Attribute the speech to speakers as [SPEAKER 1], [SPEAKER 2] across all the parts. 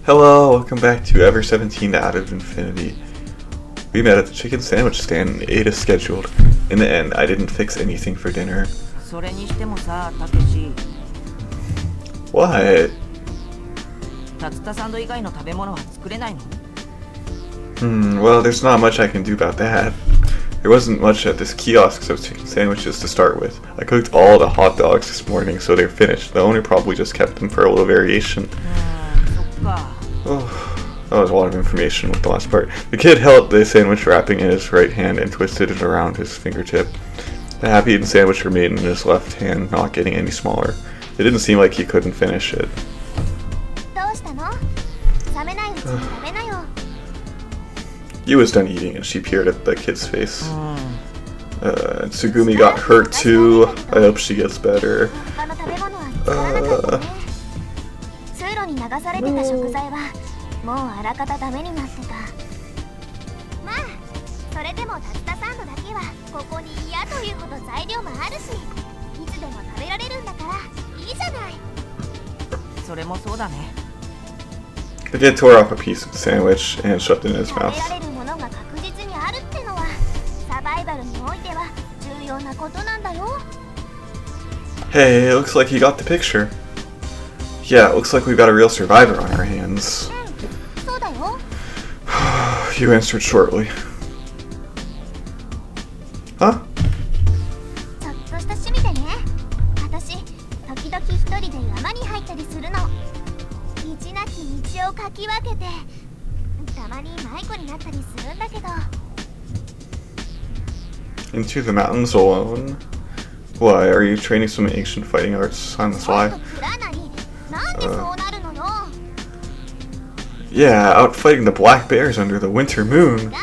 [SPEAKER 1] Hello, welcome back to Ever17 Out of Infinity. We met at the chicken sandwich stand and ate as scheduled. In the end, I didn't fix anything for dinner.
[SPEAKER 2] それにしてもさ、たけし。
[SPEAKER 1] What?
[SPEAKER 2] 竜田サンド以外の食べ物は作れないの?
[SPEAKER 1] Well, there's not much I can do about that. There wasn't much at this kiosk of chicken sandwiches to start with. I cooked all the hot dogs this morning, so they're finished. The owner probably just kept them for a little variation.
[SPEAKER 2] そっか。
[SPEAKER 1] Oh, that was a lot of information with the last part. The kid held the sandwich wrapping in his right hand and twisted it around his fingertip. The half-eaten sandwich remained in his left hand, not getting any smaller. It didn't seem like he couldn't finish it. Yu was done eating and she peered at the kid's face. Tsugumi got hurt too. I hope she gets better. The kid tore off a piece of the sandwich and shoved it in his mouth. Hey, it looks like he got the picture. Yeah, it looks like we've got a real survivor on our hands. You answered shortly. Huh? Into the mountains alone? Why, are you training some ancient fighting arts on the fly? Yeah, out fighting the black bears under the winter moon.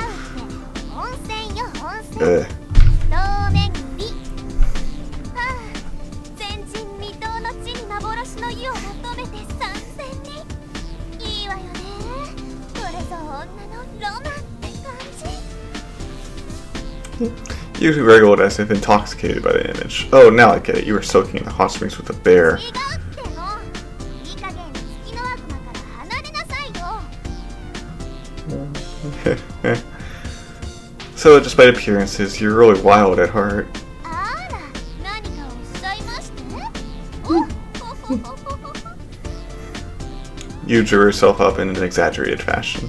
[SPEAKER 1] You wriggled as if intoxicated by the image. Oh, now I get it. You were soaking in the hot springs with a bear. So, despite appearances, you're really wild at heart. You drew herself up in an exaggerated fashion.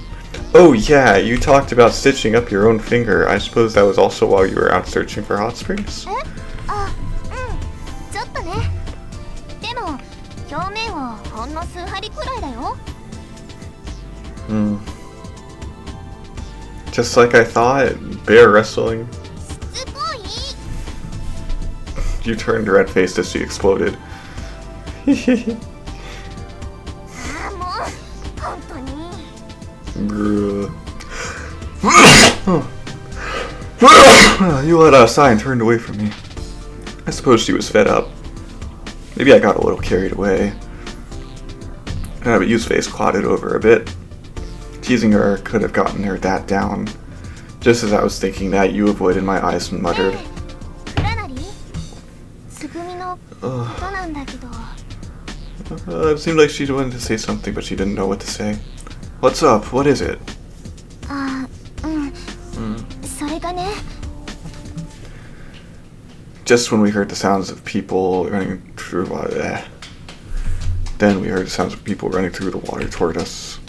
[SPEAKER 1] Oh yeah, you talked about stitching up your own finger. I suppose that was also while you were out searching for hot springs? Just like I thought, bear wrestling. You turned red-faced as she exploded. You let out a sigh and turned away from me. I suppose she was fed up. Maybe I got a little carried away. But Yu's face clouded over a bit. Teasing her could have gotten her that down. Just as I was thinking that, Yu avoided my eyes and muttered. It seemed like she wanted to say something, but she didn't know what to say. What's up? What is it? Just when we heard the sounds of people running through Then we heard the sounds of people running through the water toward us.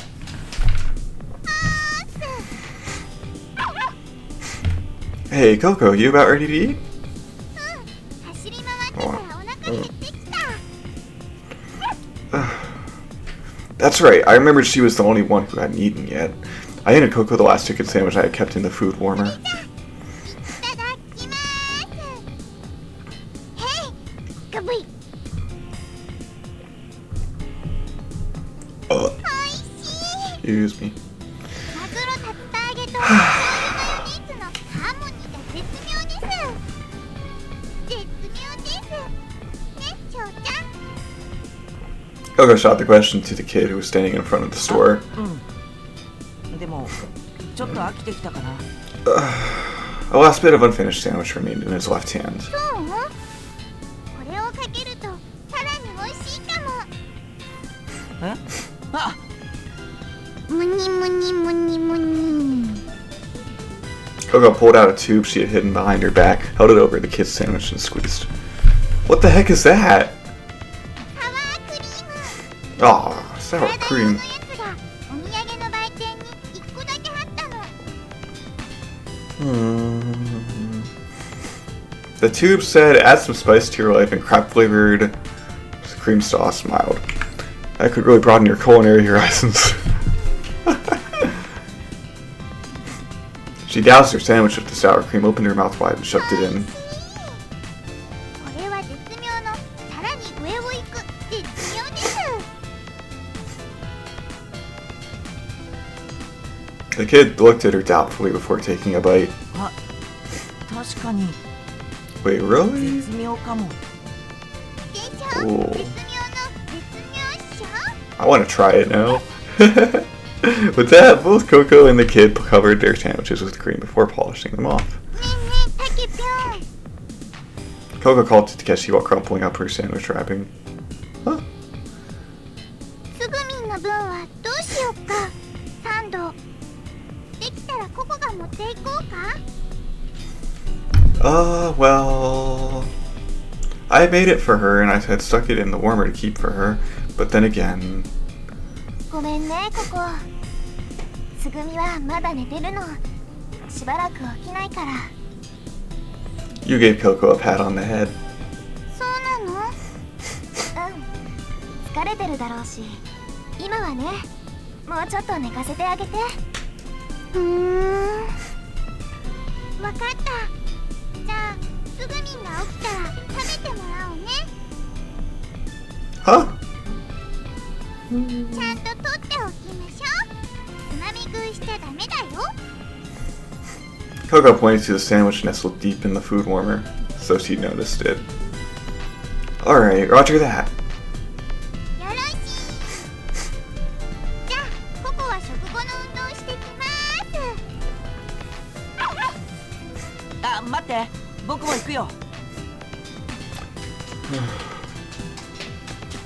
[SPEAKER 1] Hey, Coco, you about ready to eat? That's right, I remembered she was the only one who hadn't eaten yet. I handed Coco the last chicken sandwich I had kept in the food warmer. Excuse me. Coco shot the question to the kid who was standing in front of the store. A last bit of unfinished sandwich remained in his left hand. Coco pulled out a tube she had hidden behind her back, held it over the kid's sandwich, and squeezed. What the heck is that? Aw, sour cream. The tube said, add some spice to your life, and crab-flavored cream sauce smiled. That could really broaden your culinary horizons. She doused her sandwich with the sour cream, opened her mouth wide, and shoved it in. The kid looked at her doubtfully before taking a bite. Wait, really? Ooh. I want to try it now. With that, both Coco and the kid covered their sandwiches with cream before polishing them off. Coco called to Takeshi while crumpling up her sandwich wrapping. Huh? Well... I made it for her and I had stuck it in the warmer to keep for her, but then again... You gave Coco a pat on the head. Huh? Coco pointed to the sandwich nestled deep in the food warmer, so she noticed it. Alright, roger that.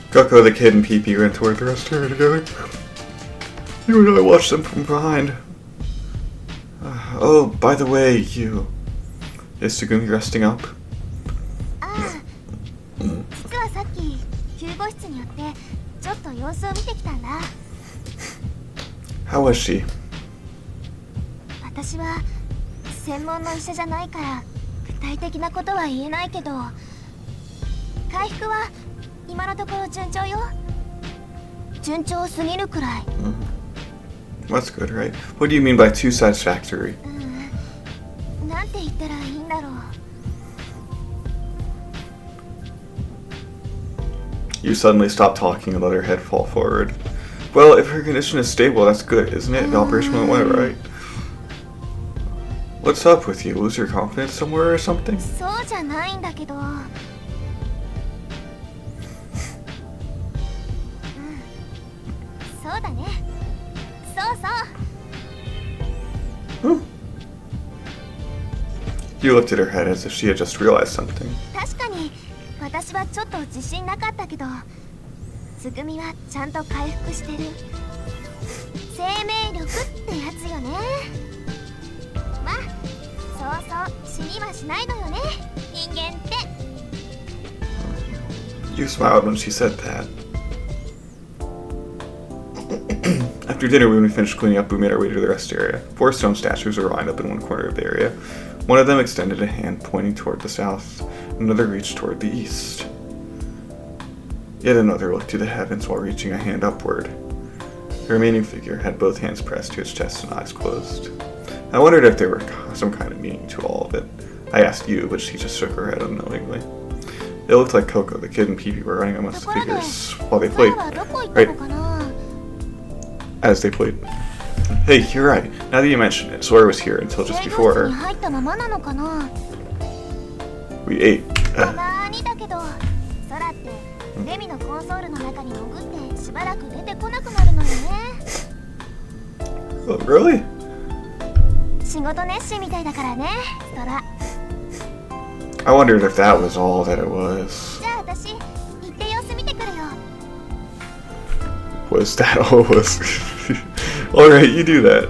[SPEAKER 1] Coco, the kid, and Pee-Pee ran toward the restaurant together. You and I watched them from behind. Oh, by the way, you... Is Tsugumi resting up? How was she? That's good, right? What do you mean by too satisfactory? You suddenly stop talking and let her head fall forward. Well, if her condition is stable, that's good, isn't it? The operation went right. What's up with you? Lose your confidence somewhere or something? You lifted her head as if she had just realized something. You smiled when she said that. After dinner, when we finished cleaning up, we made our way to the rest area. 4 stone statues were lined up in one corner of the area. One of them extended a hand pointing toward the south, another reached toward the east. Yet another looked to the heavens while reaching a hand upward. The remaining figure had both hands pressed to its chest and eyes closed. I wondered if there were some kind of meaning to all of it. I asked you, but she just shook her head unknowingly. It looked like Coco, the kid, and Pee-Pee were running amongst the figures while they played. Right. As they played. Hey, you're right. Now that you mention it, Sora was here until just before. We ate. Oh, really? I wondered if that was all that it was. Was that all it was? Alright, you do that.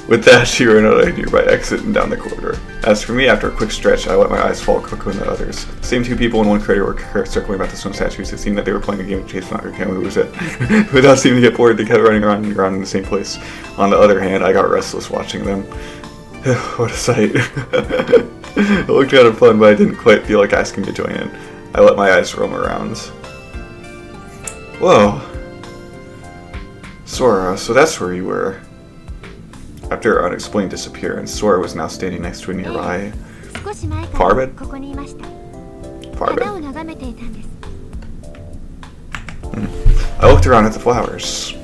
[SPEAKER 1] With that, she ran out a nearby exit and down the corridor. As for me, after a quick stretch, I let my eyes fall quickly on the others. The same two people in one corridor were circling about the stone statues. It seemed that they were playing a game of chase, not can't who was it. Without seeming to get bored, they kept running around and around in the same place. On the other hand, I got restless watching them. What a sight. It looked kind of fun, but I didn't quite feel like asking to join in. I let my eyes roam around. Whoa. Sora, so that's where you were. After her unexplained disappearance, Sora was now standing next to a nearby flower bed. I looked around at the flowers.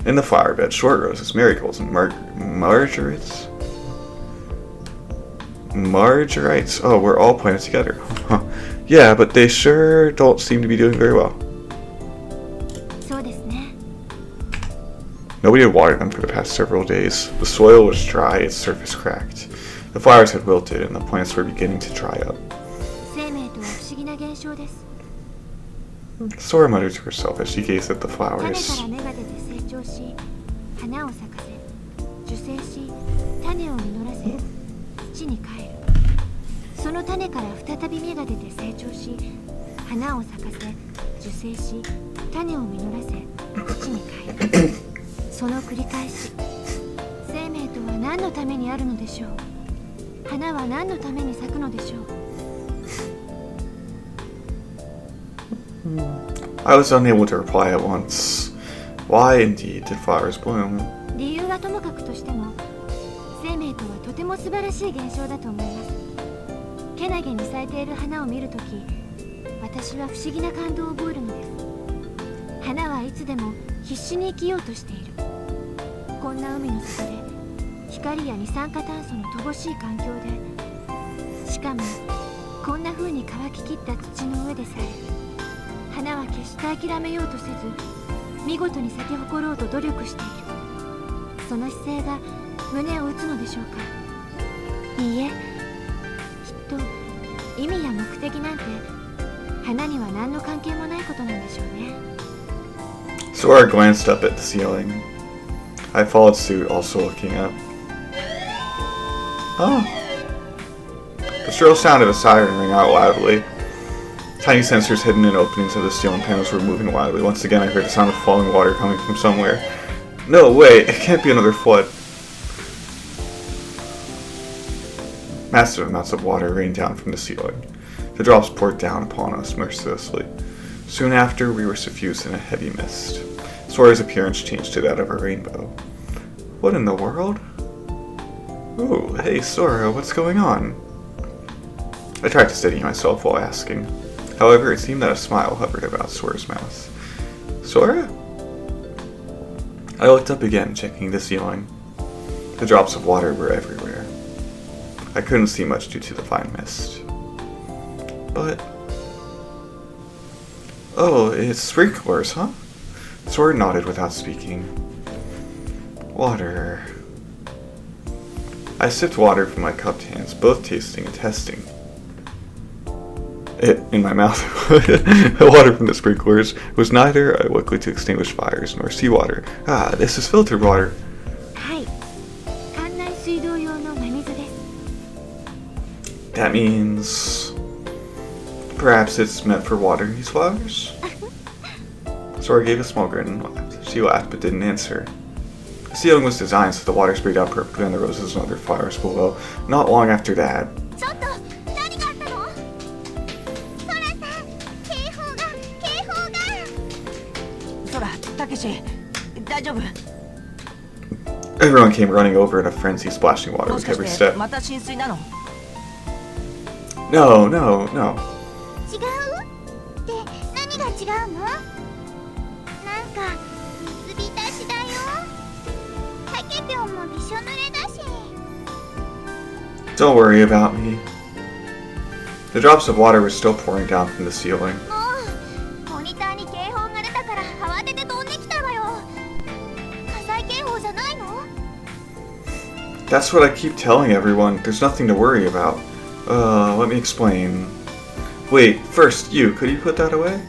[SPEAKER 1] In the flower bed, short roses, marigolds, and margarites. Margarites. Oh, we're all planted together. Yeah, but they sure don't seem to be doing very well. Nobody had watered them for the past several days. The soil was dry, its surface cracked. The flowers had wilted, and the plants were beginning to dry up. Sora muttered to herself as she gazed at the flowers. I was unable to reply at once. Why indeed did flowers bloom? Sora glanced up at the ceiling. I followed suit, also looking up. Oh. The shrill sound of a siren rang out loudly. Tiny sensors hidden in openings of the ceiling panels were moving wildly. Once again, I heard the sound of falling water coming from somewhere. No, wait, it can't be another flood. Massive amounts of water rained down from the ceiling. The drops poured down upon us mercilessly. Soon after, we were suffused in a heavy mist. Sora's appearance changed to that of a rainbow. What in the world? Ooh, hey Sora, what's going on? I tried to steady myself while asking. However, it seemed that a smile hovered about Sora's mouth. Sora? I looked up again, checking the ceiling. The drops of water were everywhere. I couldn't see much due to the fine mist. But... oh, it's sprinklers, huh? Sora nodded without speaking. Water... I sipped water from my cupped hands, both tasting and testing it in my mouth. The water from the sprinklers was neither liquid to extinguish fires nor seawater. Ah, this is filtered water. That means... perhaps it's meant for watering these flowers? Sora gave a small grin and laughed. She laughed but didn't answer. The ceiling was designed so the water sprayed out perfectly on the roses and other flowers below. Not long after that...
[SPEAKER 2] Takeshi,
[SPEAKER 1] everyone came running over in a frenzy, splashing water with every step. No. Don't worry about me. The drops of water were still pouring down from the ceiling. That's what I keep telling everyone. There's nothing to worry about. Let me explain. Wait, first, could you put that away?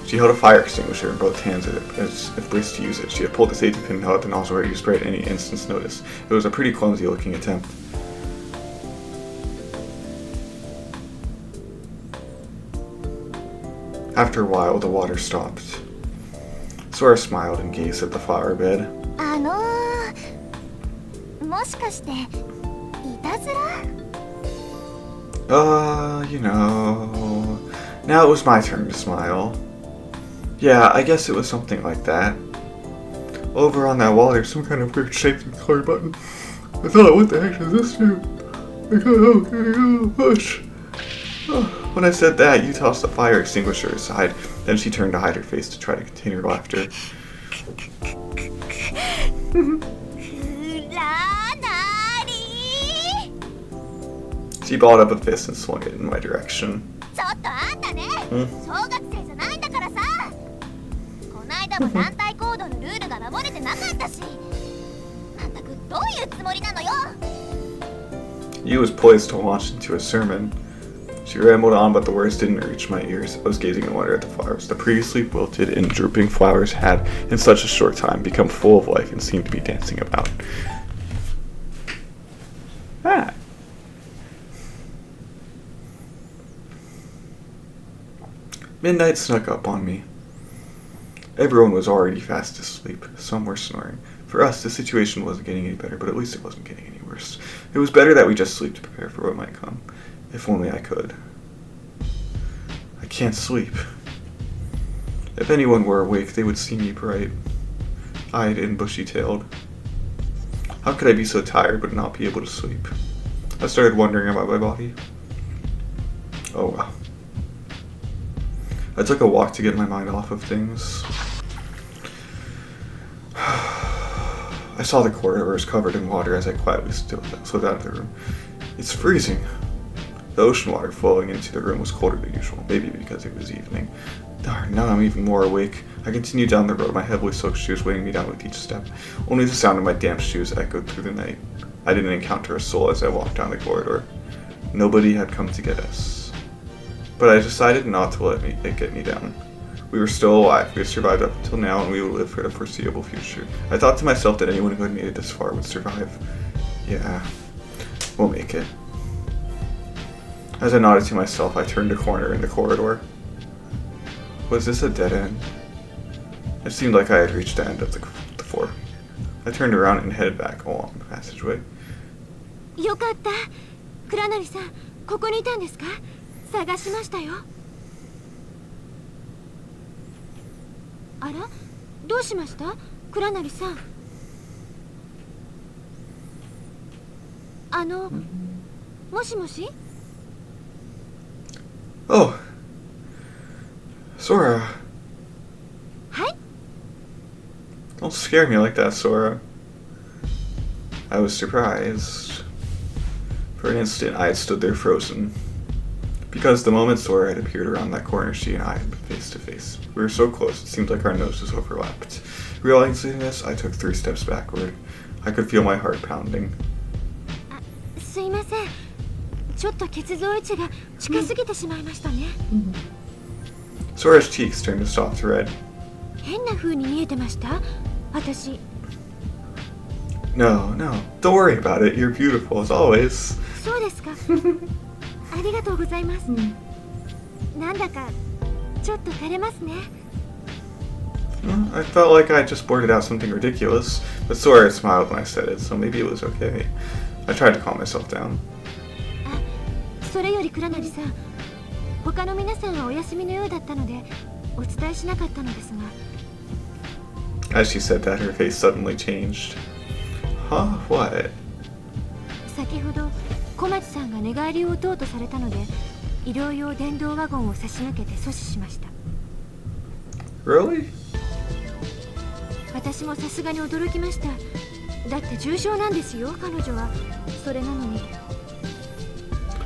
[SPEAKER 1] She She held a fire extinguisher in both hands as if braced to use it. She had pulled the safety pin and held the nozzle ready to spray at any instant's notice. It was a pretty clumsy looking attempt. After a while, the water stopped. Sora smiled and gazed at the flower bed.
[SPEAKER 3] もしかしていたずら？
[SPEAKER 1] You know... Now it was my turn to smile. Yeah, I guess it was something like that. Over on that wall there's some kind of weird shaped color button. I thought, what the heck does this do? Hush. When I said that, you tossed the fire extinguisher aside. Then she turned to hide her face to try to contain her laughter. She balled up a fist and swung it in my direction. You was poised to launch into a sermon. She rambled on, but the words didn't reach my ears. I was gazing in wonder at the flowers. The previously wilted and drooping flowers had, in such a short time, become full of life and seemed to be dancing about. Ah. Midnight snuck up on me. Everyone was already fast asleep. Some were snoring. For us, the situation wasn't getting any better, but at least it wasn't getting any worse. It was better that we just sleep to prepare for what might come. If only I could. I can't sleep. If anyone were awake, they would see me bright-eyed and bushy-tailed. How could I be so tired but not be able to sleep? I started wondering about my body. Oh well. I took a walk to get my mind off of things. I saw the corridors covered in water as I quietly slid out of the room. It's freezing. The ocean water flowing into the room was colder than usual, maybe because it was evening. Darn, now I'm even more awake. I continued down the road, my heavily soaked shoes weighing me down with each step. Only the sound of my damp shoes echoed through the night. I didn't encounter a soul as I walked down the corridor. Nobody had come to get us. But I decided not to let it get me down. We were still alive. We had survived up until now, and we would live for the foreseeable future. I thought to myself that anyone who had made it this far would survive. Yeah, we'll make it. As I nodded to myself, I turned a corner in the corridor. Was this a dead end? It seemed like I had reached the end of the floor. I turned around and headed back along the passageway.
[SPEAKER 3] よかった。倉成さん、ここにいたんですか？探しましたよ。あら、どうしました？倉成さん。もしもし？
[SPEAKER 1] Oh, Sora.
[SPEAKER 3] Hi?
[SPEAKER 1] Don't scare me like that, Sora. I was surprised. For an instant, I had stood there frozen. Because the moment Sora had appeared around that corner, she and I had been face to face. We were so close, it seemed like our noses overlapped. Realizing this, I took 3 steps backward. I could feel my heart pounding.
[SPEAKER 3] すいません。ちょっと血像位置が近すぎてしまいましたね。
[SPEAKER 1] Sora's cheeks turned a soft red.
[SPEAKER 3] 変な風に見えてました？私。
[SPEAKER 1] No, don't worry about it. You're beautiful as always.
[SPEAKER 3] そうですか。ありがとうございます。なんだかちょっと照れますね。
[SPEAKER 1] I felt like I just blurted out something ridiculous, but Sora smiled when I said it, so maybe it was okay. I tried to calm myself down.
[SPEAKER 3] それより倉成さん、他の皆さんはお休みのようだったのでお伝えしなかったのですが。
[SPEAKER 1] As she said that, her face suddenly changed. Huh? What?
[SPEAKER 3] 先ほど小町さんが寝返りを打とうとされたので、医療用電動ワゴンを差し向けて阻止しました。
[SPEAKER 1] Really?
[SPEAKER 3] 私もさすがに驚きました。だって重傷なんですよ、彼女は。それなのに。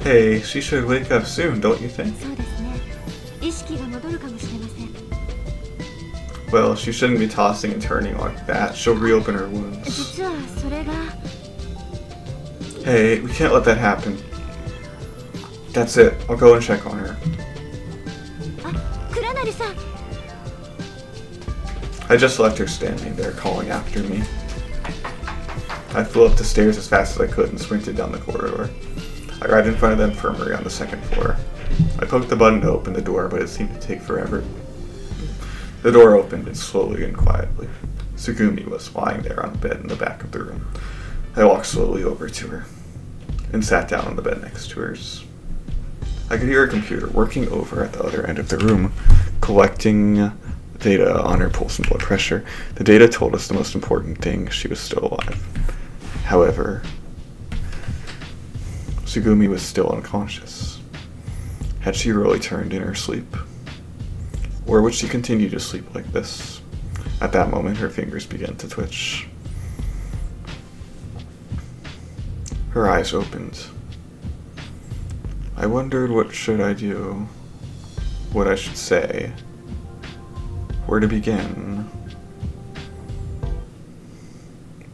[SPEAKER 1] Hey, she should wake up soon, don't you think?
[SPEAKER 3] そうですね。意識が戻るかもしれません。
[SPEAKER 1] Well, she shouldn't be tossing and turning like that. She'll reopen her wounds.
[SPEAKER 3] 実はそれが。
[SPEAKER 1] Hey, we can't let that happen. That's it. I'll go and check on her.
[SPEAKER 3] あ、倉成さん。
[SPEAKER 1] I just left her standing there, calling after me. I flew up the stairs as fast as I could and sprinted down the corridor. I arrived in front of the infirmary on the second floor. I poked the button to open the door, but it seemed to take forever. The door opened, and slowly and quietly, Tsugumi was lying there on the bed in the back of the room. I walked slowly over to her and sat down on the bed next to hers. I could hear her computer working over at the other end of the room, collecting data on her pulse and blood pressure. The data told us the most important thing: she was still alive. However, Tsugumi was still unconscious. Had she really turned in her sleep? Or would she continue to sleep like this? At that moment, her fingers began to twitch. Her eyes opened. I wondered, what should I do? What I should say? Where to begin?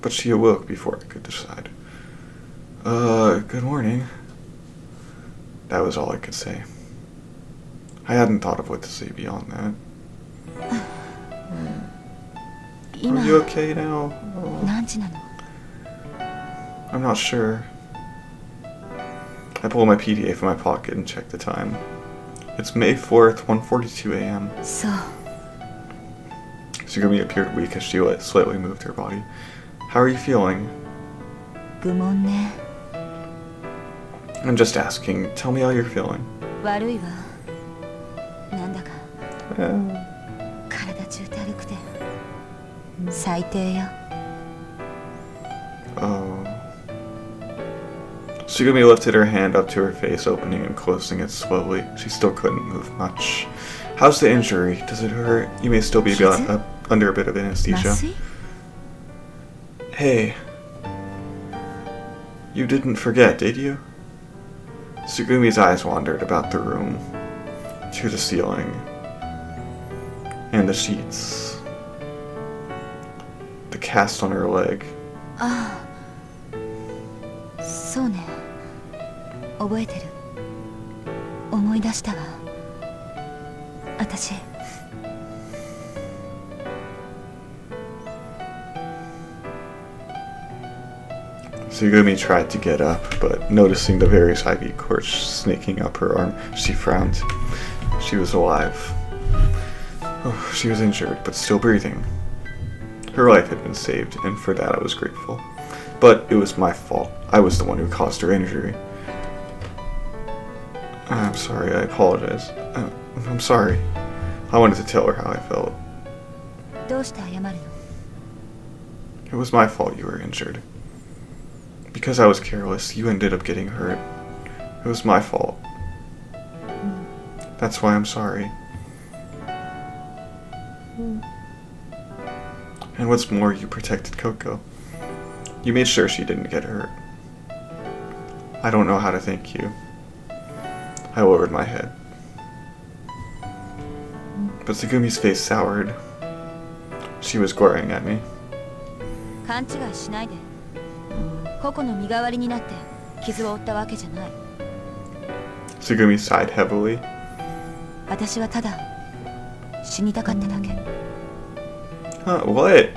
[SPEAKER 1] But she awoke before I could decide. Good morning. That was all I could say. I hadn't thought of what to say beyond that. Are you okay now? I'm not sure. I pulled my PDA from my pocket and checked the time. It's May 4th, 1:42 a.m. Tsugumi appeared weak as she slightly moved her body. How are you feeling? I'm just asking. Tell me how you're feeling. Oh. Tsugumi lifted her hand up to her face, opening and closing it slowly. She still couldn't move much. How's the injury? Does it hurt? You may still be under a bit of anesthesia. Hey. You didn't forget, did you? Tsugumi's eyes wandered about the room, to the ceiling, and the sheets. The cast on her leg. Tsugumi tried to get up, but noticing the various IV cords snaking up her arm, she frowned. She was alive. Oh, she was injured, but still breathing. Her life had been saved, and for that I was grateful. But it was my fault. I was the one who caused her injury. I'm sorry, I apologize. I'm sorry. I wanted to tell her how I felt. It was my fault you were injured. Because I was careless, you ended up getting hurt. It was my fault. That's why I'm sorry. And what's more, you protected Coco. You made sure she didn't get hurt. I don't know how to thank you. I lowered my head. But Tsugumi's face soured. She was glaring at me. Tsugumi sighed heavily. What?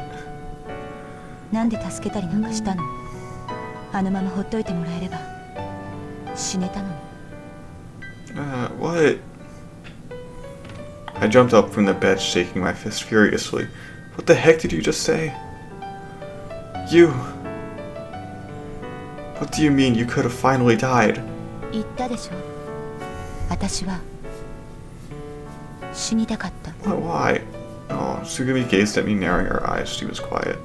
[SPEAKER 1] What? I jumped up from the bed, shaking my fist furiously. What the heck did you just say? You... What do you mean you could have finally died? Why? Oh, Tsugumi gazed at me, narrowing her eyes. She was quiet.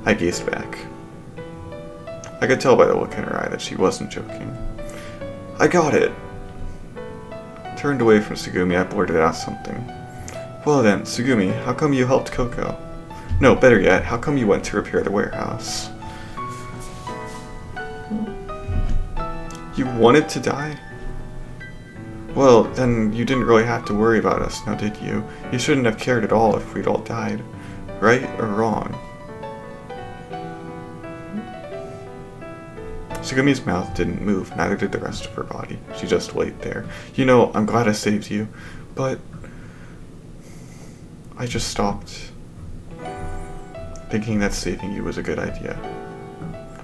[SPEAKER 1] I gazed back. I could tell by the look in her eye that she wasn't joking. I got it! Turned away from Tsugumi, I blurted out something. Well then, Tsugumi, how come you helped Coco? No, better yet, how come you went to repair the warehouse? You wanted to die? Well, then you didn't really have to worry about us, now did you? You shouldn't have cared at all if we'd all died. Right or wrong? Tsugumi's mouth didn't move, neither did the rest of her body. She just laid there. You know, I'm glad I saved you, but... I just stopped. thinking that saving you was a good idea.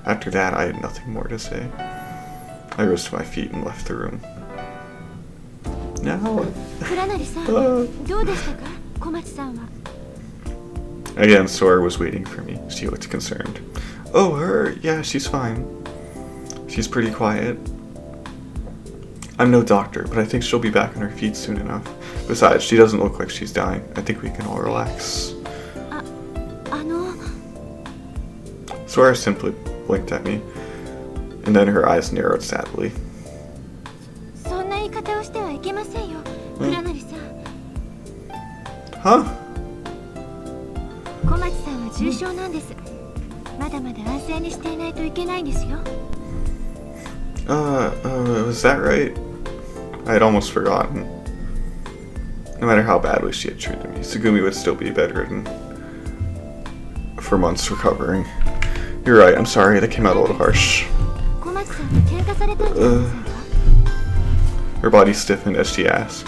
[SPEAKER 1] After that, I had nothing more to say. I rose to my feet and left the room. Now... Again, Sora was waiting for me. She looked concerned. Oh, her? Yeah, she's fine. She's pretty quiet. I'm no doctor, but I think she'll be back on her feet soon enough. Besides, she doesn't look like she's dying. I think we can all relax. Sora simply blinked at me, and then her eyes narrowed sadly. Huh? Was that right? I had almost forgotten. No matter how badly she had treated me, Tsugumi would still be bedridden for months recovering. You're right, I'm sorry, that came out a little harsh. Her body stiffened as she asked.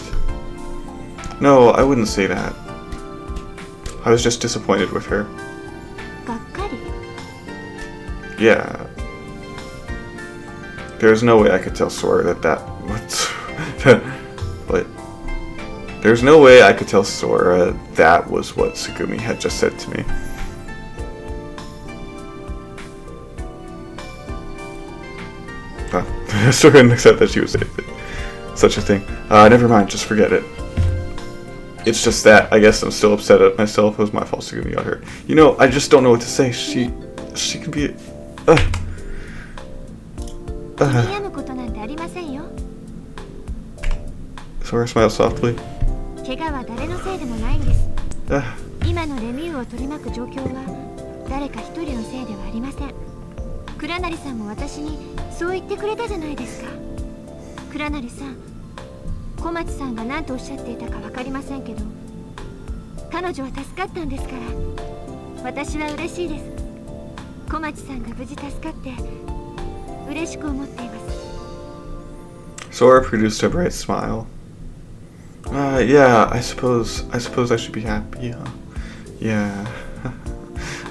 [SPEAKER 1] No, I wouldn't say that. I was just disappointed with her. Yeah. There's no way I could tell Sora that but there's no way I could tell Sora that was what Tsugumi had just said to me. Sora didn't accept that she was such a thing. Never mind, just forget it. It's just that I guess I'm still upset at myself. It was my fault Tsugumi got hurt. You know, I just don't know what to say. She can be Sora smiled softly. Sora produced a bright smile. Yeah, I suppose I should be happy, huh? Yeah.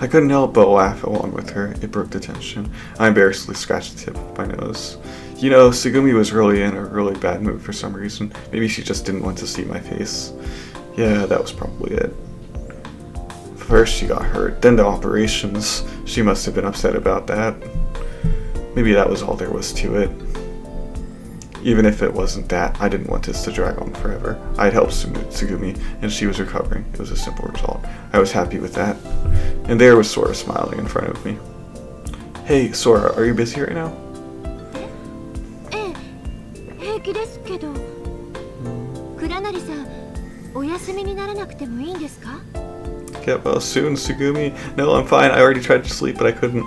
[SPEAKER 1] I couldn't help but laugh along with her. It broke the tension. I embarrassedly scratched the tip of my nose. You know, Tsugumi was really in a really bad mood for some reason. Maybe she just didn't want to see my face. Yeah, that was probably it. First she got hurt, then the operations. She must have been upset about that. Maybe that was all there was to it. Even if it wasn't that, I didn't want this to drag on forever. I'd helped Tsugumi, and she was recovering. It was a simple result. I was happy with that. And there was Sora smiling in front of me. Hey, Sora, are you busy right now? Get well soon, Tsugumi. No, I'm fine. I already tried to sleep, but I couldn't.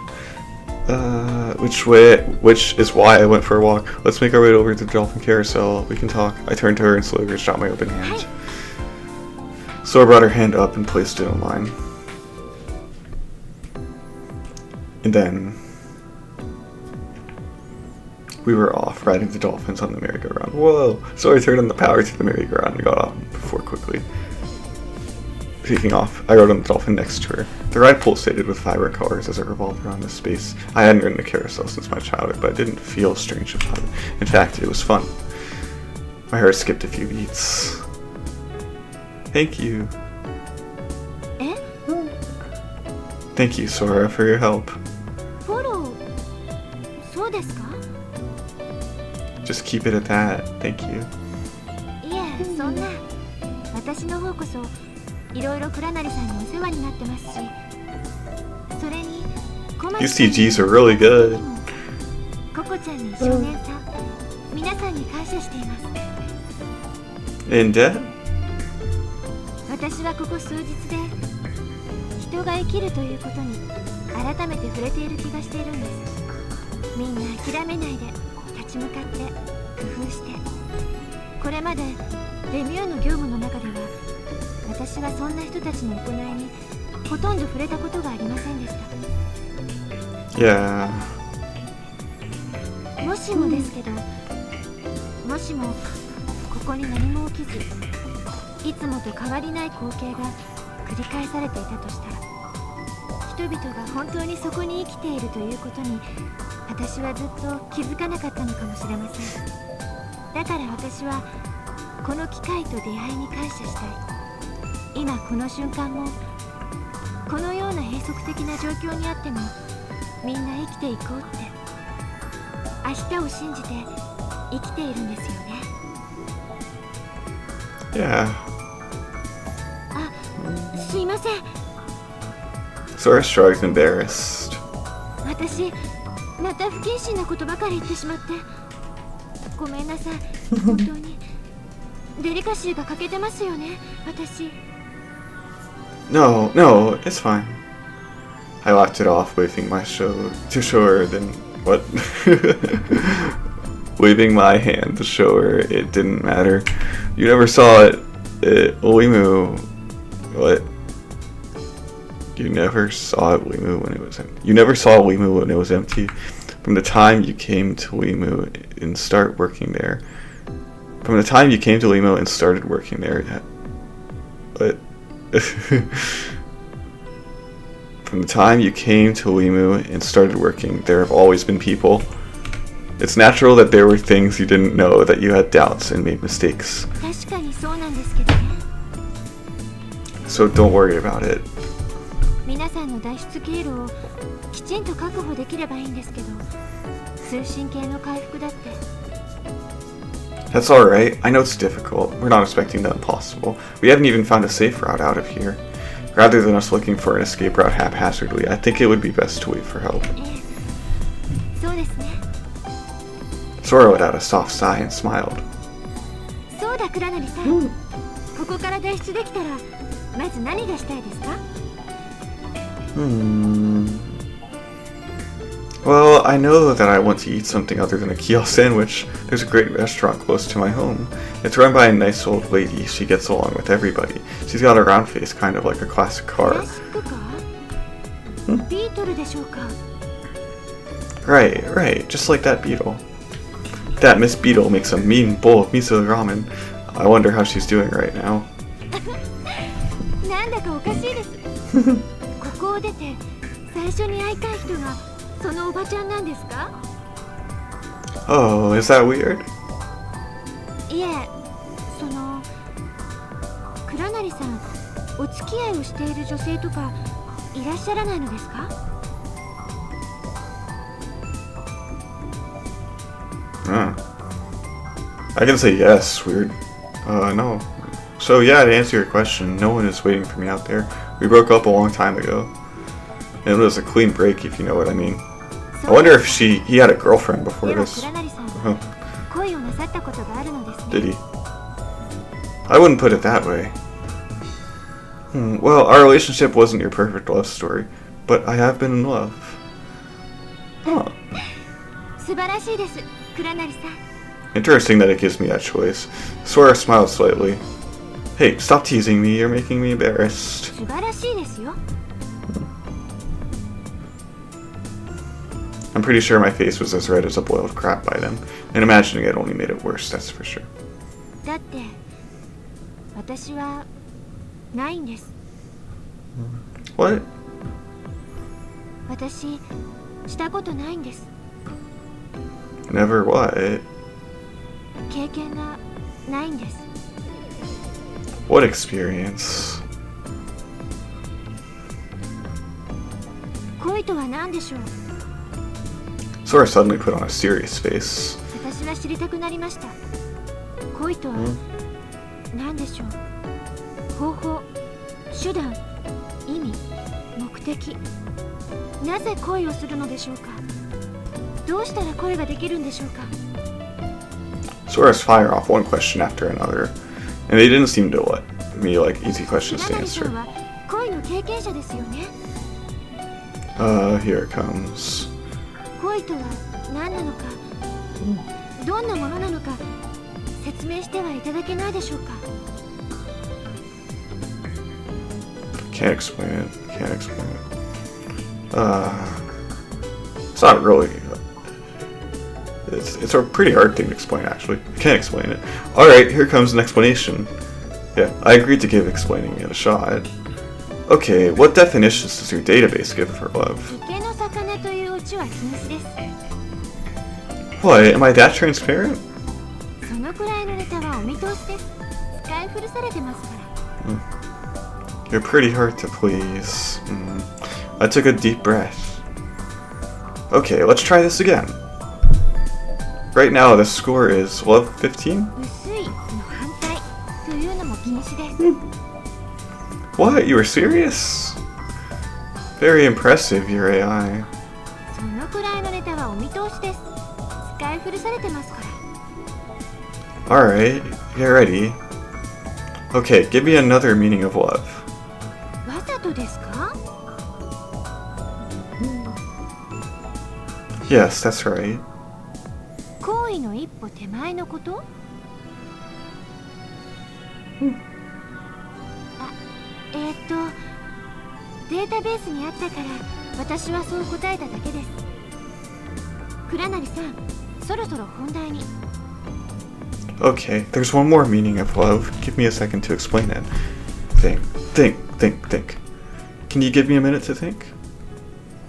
[SPEAKER 1] Which is why I went for a walk. Let's make our way over to the Dolphin Carousel. We can talk. I turned to her and slowly reached out my open hand. Sora brought her hand up and placed it on mine. And then we were off, riding the dolphins on the merry-go-round. Whoa! Sora turned on the power to the merry-go-round and got off before quickly taking off. I rode on the dolphin next to her. The ride pulsated with vibrant colors as it revolved around the space. I hadn't ridden a carousel since my childhood, but I didn't feel strange about it. In fact, it was fun. My heart skipped a few beats. Thank you. Thank you, Sora, for your help. Just keep it at that. Thank you. These TGs are really good. In debt? Yeah. もしもですけど、もしもここに何も起きず、いつもと変わりない光景が繰り返されていたとしたら、
[SPEAKER 3] 人々が本当にそこに生きているということに私はずっと気づかなかったのかもしれません。だから私はこの機会と出会いに感謝したい。今この瞬間もこのような閉塞的な状況にあってもみんな生きていこうって、明日を信じて生きているんですよね。
[SPEAKER 1] Yeah.
[SPEAKER 3] あ、すいません。
[SPEAKER 1] Sora shrugs, embarrassed.
[SPEAKER 3] 私また不謹慎なことばかり言ってしまってごめんなさい。本当にデリカシーが欠けてますよね、私。
[SPEAKER 1] No, it's fine. I laughed it off, waving my show to show her, then what? Waving my hand to show her it didn't matter. You never saw it. Wimu. What? You never saw it, Wimu, when it was empty. You never saw Wimu when it was empty. From the time you came to Wimu and start working there. From the time you came to Wimu and started working there. What? From the time you came to Wimu and started working, there have always been people. It's natural that there were things you didn't know, that you had doubts and made mistakes.
[SPEAKER 3] 確かにそうなんですけどね。
[SPEAKER 1] So don't worry about it.
[SPEAKER 3] 皆さんの脱出経路をきちんと確保できればいいんですけど、通信系の回復だって。
[SPEAKER 1] That's alright. I know it's difficult. We're not expecting the impossible. We haven't even found a safe route out of here. Rather than us looking for an escape route haphazardly, I think it would be best to wait for help.
[SPEAKER 3] そうですね。
[SPEAKER 1] Sora let out a soft sigh and smiled.
[SPEAKER 3] そうだ、倉成さん。ここから脱出できたらまず何がしたいですか？
[SPEAKER 1] Well, I know that I want to eat something other than a kiosk sandwich. There's a great restaurant close to my home. It's run by a nice old lady. She gets along with everybody. She's got a round face, kind of like a classic
[SPEAKER 3] ク
[SPEAKER 1] car.
[SPEAKER 3] ラシックカー？ビートルでしょうか？
[SPEAKER 1] Right, just like that beetle. That Miss Beetle makes a mean bowl of miso ramen. I wonder how she's doing right now.
[SPEAKER 3] なんだかおかしいです。ここを出て最初に会いたい人がそのおばちゃんなんですか？
[SPEAKER 1] Oh, is that weird?
[SPEAKER 3] いえ、その倉成さん、お付き合いをしている女性とかいらっしゃらないのですか？
[SPEAKER 1] I can say yes, weird. No. So yeah, to answer your question, no one is waiting for me out there. We broke up a long time ago. And it was a clean break, if you know what I mean. I wonder if he had a girlfriend before
[SPEAKER 3] では
[SPEAKER 1] this.
[SPEAKER 3] 倉成さん、恋をなさったことがあるのですね。
[SPEAKER 1] Did he? I wouldn't put it that way. Well, our relationship wasn't your perfect love story, but I have been in love. Huh.
[SPEAKER 3] 素晴らしいです、倉成さん。
[SPEAKER 1] Interesting that it gives me that choice. Sora smiled slightly. Hey, stop teasing me, you're making me embarrassed.
[SPEAKER 3] 素晴らしいですよ。
[SPEAKER 1] I'm pretty sure my face was as red as a boiled crab by then, and imagining it only made it worse, that's for sure.
[SPEAKER 3] だって私はないんです。
[SPEAKER 1] What?
[SPEAKER 3] 私したことないんです。
[SPEAKER 1] Never what?
[SPEAKER 3] 経験がないんです。
[SPEAKER 1] What experience?
[SPEAKER 3] 恋とは何でしょう？
[SPEAKER 1] Sora suddenly put on a serious face.
[SPEAKER 3] 私は知りたくなりました。恋とは何でしょう？方法、手段、意味、目的。なぜ恋をするのでしょうか？どうしたら恋ができるんでしょうか？
[SPEAKER 1] Sora's fire off one question after another, and they didn't seem to let me like easy questions to
[SPEAKER 3] 倉成さ
[SPEAKER 1] answer.
[SPEAKER 3] んは恋の経験者ですよね。
[SPEAKER 1] Here it comes.
[SPEAKER 3] 恋とは何なのか、どんなものなのか説明してはいただけないでしょうか？
[SPEAKER 1] Can't explain it. It's not really. It's a pretty hard thing to explain, actually. Can't explain it. Alright, here comes an explanation. Yeah, I agreed to give explaining it a shot. Okay, what definitions does your database give for love?
[SPEAKER 3] 池の魚というオチは禁止です。
[SPEAKER 1] What? Am I that transparent?
[SPEAKER 3] そのくらいのネタはお見通しです。使い古されてますから。
[SPEAKER 1] You're pretty hard to please. I took a deep breath. Okay, let's try this again. Right now, the score is love 15?
[SPEAKER 3] 薄いの反対というのも禁止です。
[SPEAKER 1] What? You were serious? Very impressive, your AI.
[SPEAKER 3] そのくらいのネタはお見通しです。使い古されてますから。
[SPEAKER 1] Alright, get ready. Okay, give me another meaning of love.
[SPEAKER 3] わざとですか？
[SPEAKER 1] Yes, that's right.
[SPEAKER 3] 行為の一歩手前のこと？データベースにあったから私はそう答えただけです。倉成さん、そろそろ本題に。
[SPEAKER 1] Okay, there's one more meaning of love. Give me a second to explain it. Think. Can you give me a minute to think?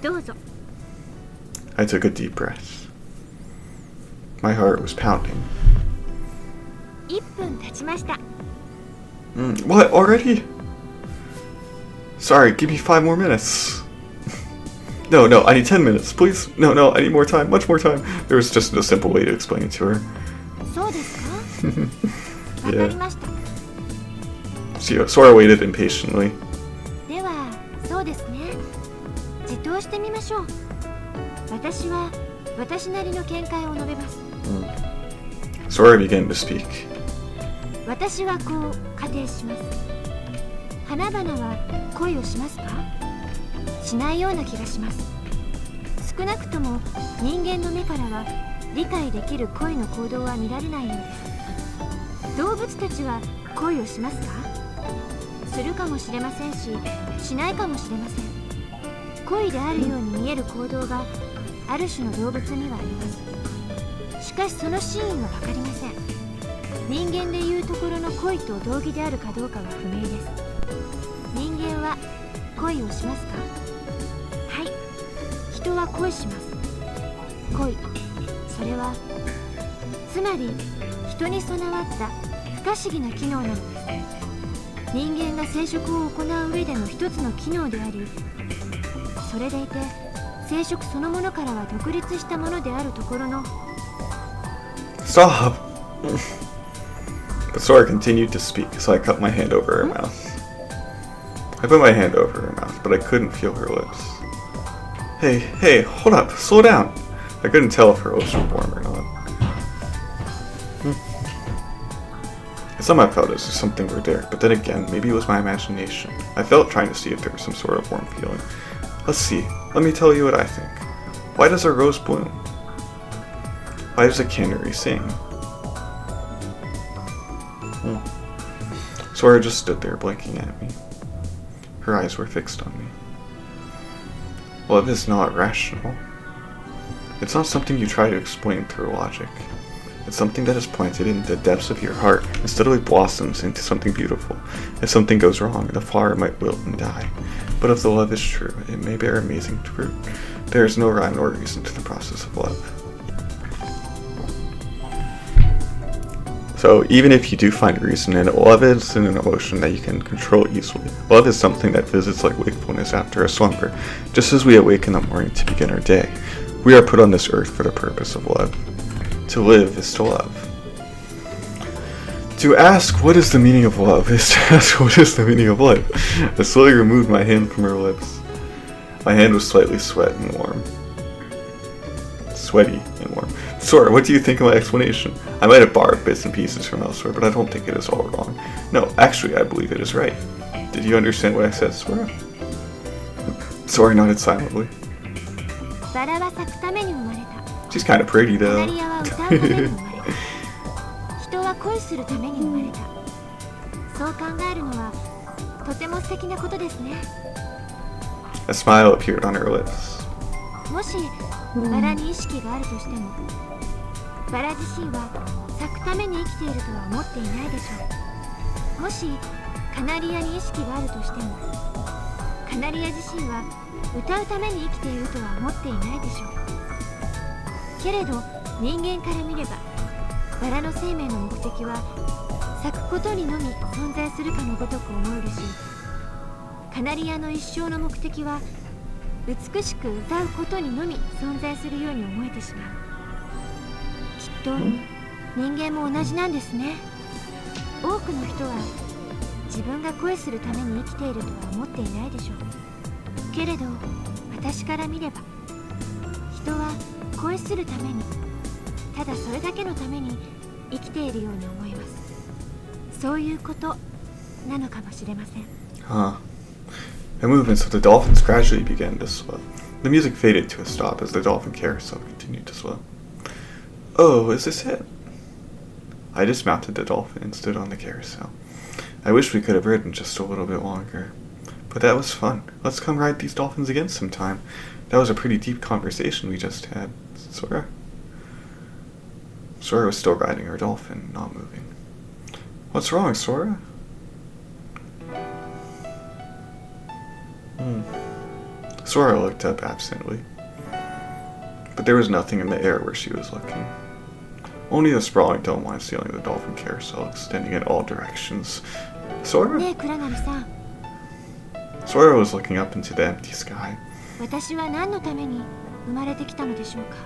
[SPEAKER 3] どうぞ。
[SPEAKER 1] I took a deep breath. My heart was pounding.
[SPEAKER 3] 1分経ちました。
[SPEAKER 1] What? Already? Sorry, give me 5 more minutes. No, I need 10 minutes, please. No, I need more time, much more time. There was just no simple way to explain it to her.
[SPEAKER 3] そうですか？わかりました。
[SPEAKER 1] Sora waited impatiently.
[SPEAKER 3] では、そうですね。自答してみましょう。私は私なりの見解を述べます。
[SPEAKER 1] Sora began to speak.
[SPEAKER 3] 私はこう仮定します。花々は恋をしますか？しないような気がします。少なくとも人間の目からは理解できる恋の行動は見られないようです。動物たちは恋をしますか？するかもしれませんし、しないかもしれません。恋であるように見える行動がある種の動物にはあります。しかしその真意は分かりません。人間でいうところの恋と同義であるかどうかは不明です。人間は恋をしますか？はい、人は恋します。恋、それはつまり人に備わった不可思議な機能なのです。人間が生殖を行う上での一つの機能であり、それでいて生殖そのものからは独立したものであるところの。
[SPEAKER 1] Stop! But Sora continued to speak, so I cut my hand over her mouth. I put my hand over her mouth, but I couldn't feel her lips. Hey, hold up, slow down! I couldn't tell if her lips were warm or not. I somehow felt as if something were there, but then again, maybe it was my imagination. I felt trying to see if there was some sort of warm feeling. Let's see, let me tell you what I think. Why does a rose bloom? Why does a canary sing? Sora just stood there blinking at me. Her eyes were fixed on me. Love is not rational. It's not something you try to explain through logic. It's something that is planted in the depths of your heart and steadily blossoms into something beautiful. If something goes wrong, the flower might wilt and die. But if the love is true, it may bear amazing fruit. There is no rhyme nor reason to the process of love. So even if you do find reason in it, love isn't an emotion that you can control easily. Love is something that visits like wakefulness after a slumber, just as we awake in the morning to begin our day. We are put on this earth for the purpose of love. To live is to love. To ask what is the meaning of love is to ask what is the meaning of life. I slowly removed my hand from her lips. My hand was slightly sweaty and warm. Sora, what do you think of my explanation? I might have borrowed bits and pieces from elsewhere, but I don't think it is all wrong. No, actually, I believe it is right. Did you understand what I said, Sora? Sora nodded silently. She's kind of pretty, though. A smile appeared on her lips.
[SPEAKER 3] もしバラに意識があるとしても、バラ自身は咲くために生きているとは思っていないでしょう。もしカナリアに意識があるとしても、カナリア自身は歌うために生きているとは思っていないでしょう。けれど人間から見ればバラの生命の目的は咲くことにのみ存在するかのごとく思えるし、カナリアの一生の目的は美しく歌うことにのみ存在するように思えてしまう。きっと人間も同じなんですね。多くの人は自分が恋するために生きているとは思っていないでしょう。けれど私から見れば人は恋するために、ただそれだけのために生きているように思います。そういうことなのかもしれません。
[SPEAKER 1] Huh. The movements of the dolphins gradually began to slow. The music faded to a stop as the dolphin carousel continued to slow. Oh, is this it? I dismounted the dolphin and stood on the carousel. I wish we could have ridden just a little bit longer. But that was fun. Let's come ride these dolphins again sometime. That was a pretty deep conversation we just had. Sora? Sora was still riding her dolphin, not moving. What's wrong, Sora? Sora looked up absently. But there was nothing in the air where she was looking. Only the sprawling dome-line ceiling of the dolphin carousel extending in all directions. Sora? Sora was looking up into the empty sky.
[SPEAKER 3] 私は何のために生まれてきたのでしょうか。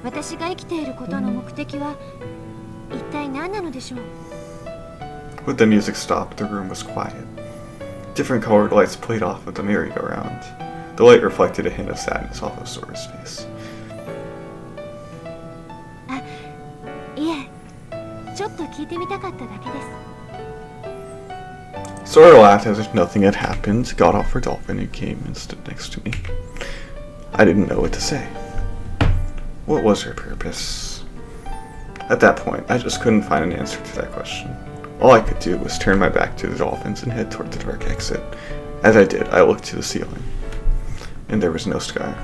[SPEAKER 3] 私が生きていることの目的は一体何なのでしょう。
[SPEAKER 1] With the music stopped, the room was quiet. Different colored lights played off of the merry-go-round. The light reflected a hint of sadness off of Sora's face.
[SPEAKER 3] いえ、ちょっと聞いてみたかっただけです。
[SPEAKER 1] Sora laughed as if nothing had happened, got off her dolphin, and came and stood next to me. I didn't know what to say. What was her purpose? At that point, I just couldn't find an answer to that question. All I could do was turn my back to the dolphins and head toward the dark exit. As I did, I looked to the ceiling, and there was no sky.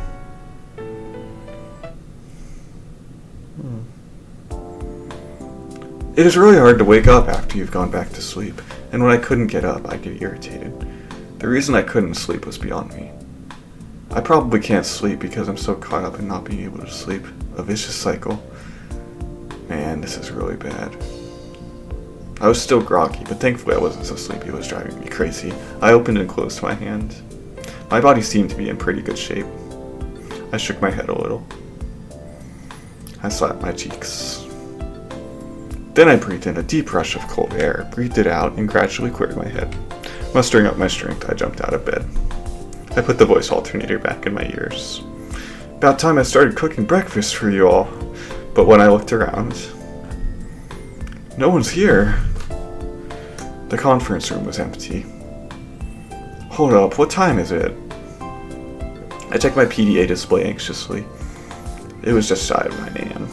[SPEAKER 1] It is really hard to wake up after you've gone back to sleep, and when I couldn't get up, I'd get irritated. The reason I couldn't sleep was beyond me. I probably can't sleep because I'm so caught up in not being able to sleep. A vicious cycle. Man, this is really bad. I was still groggy, but thankfully I wasn't so sleepy it was driving me crazy. I opened and closed my hand. My body seemed to be in pretty good shape. I shook my head a little. I slapped my cheeks. Then I breathed in a deep rush of cold air, breathed it out, and gradually cleared my head. Mustering up my strength, I jumped out of bed. I put the voice alternator back in my ears. About time I started cooking breakfast for you all. But when I looked around, no one's here. The conference room was empty. Hold up, what time is it? I checked my PDA display anxiously. It was just shy of 9 a.m.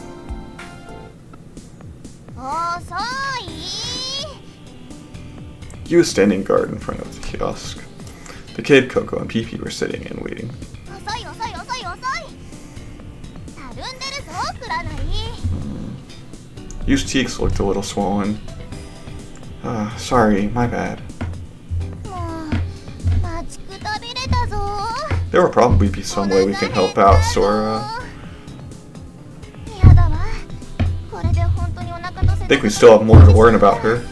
[SPEAKER 1] He was standing guard in front of the kiosk. The kid, Coco, and Pee-Pee were sitting and waiting. Yu's cheeks looked a little swollen. Sorry, my bad. There will probably be some way we can help out, Sora. I think we still have more to learn about her.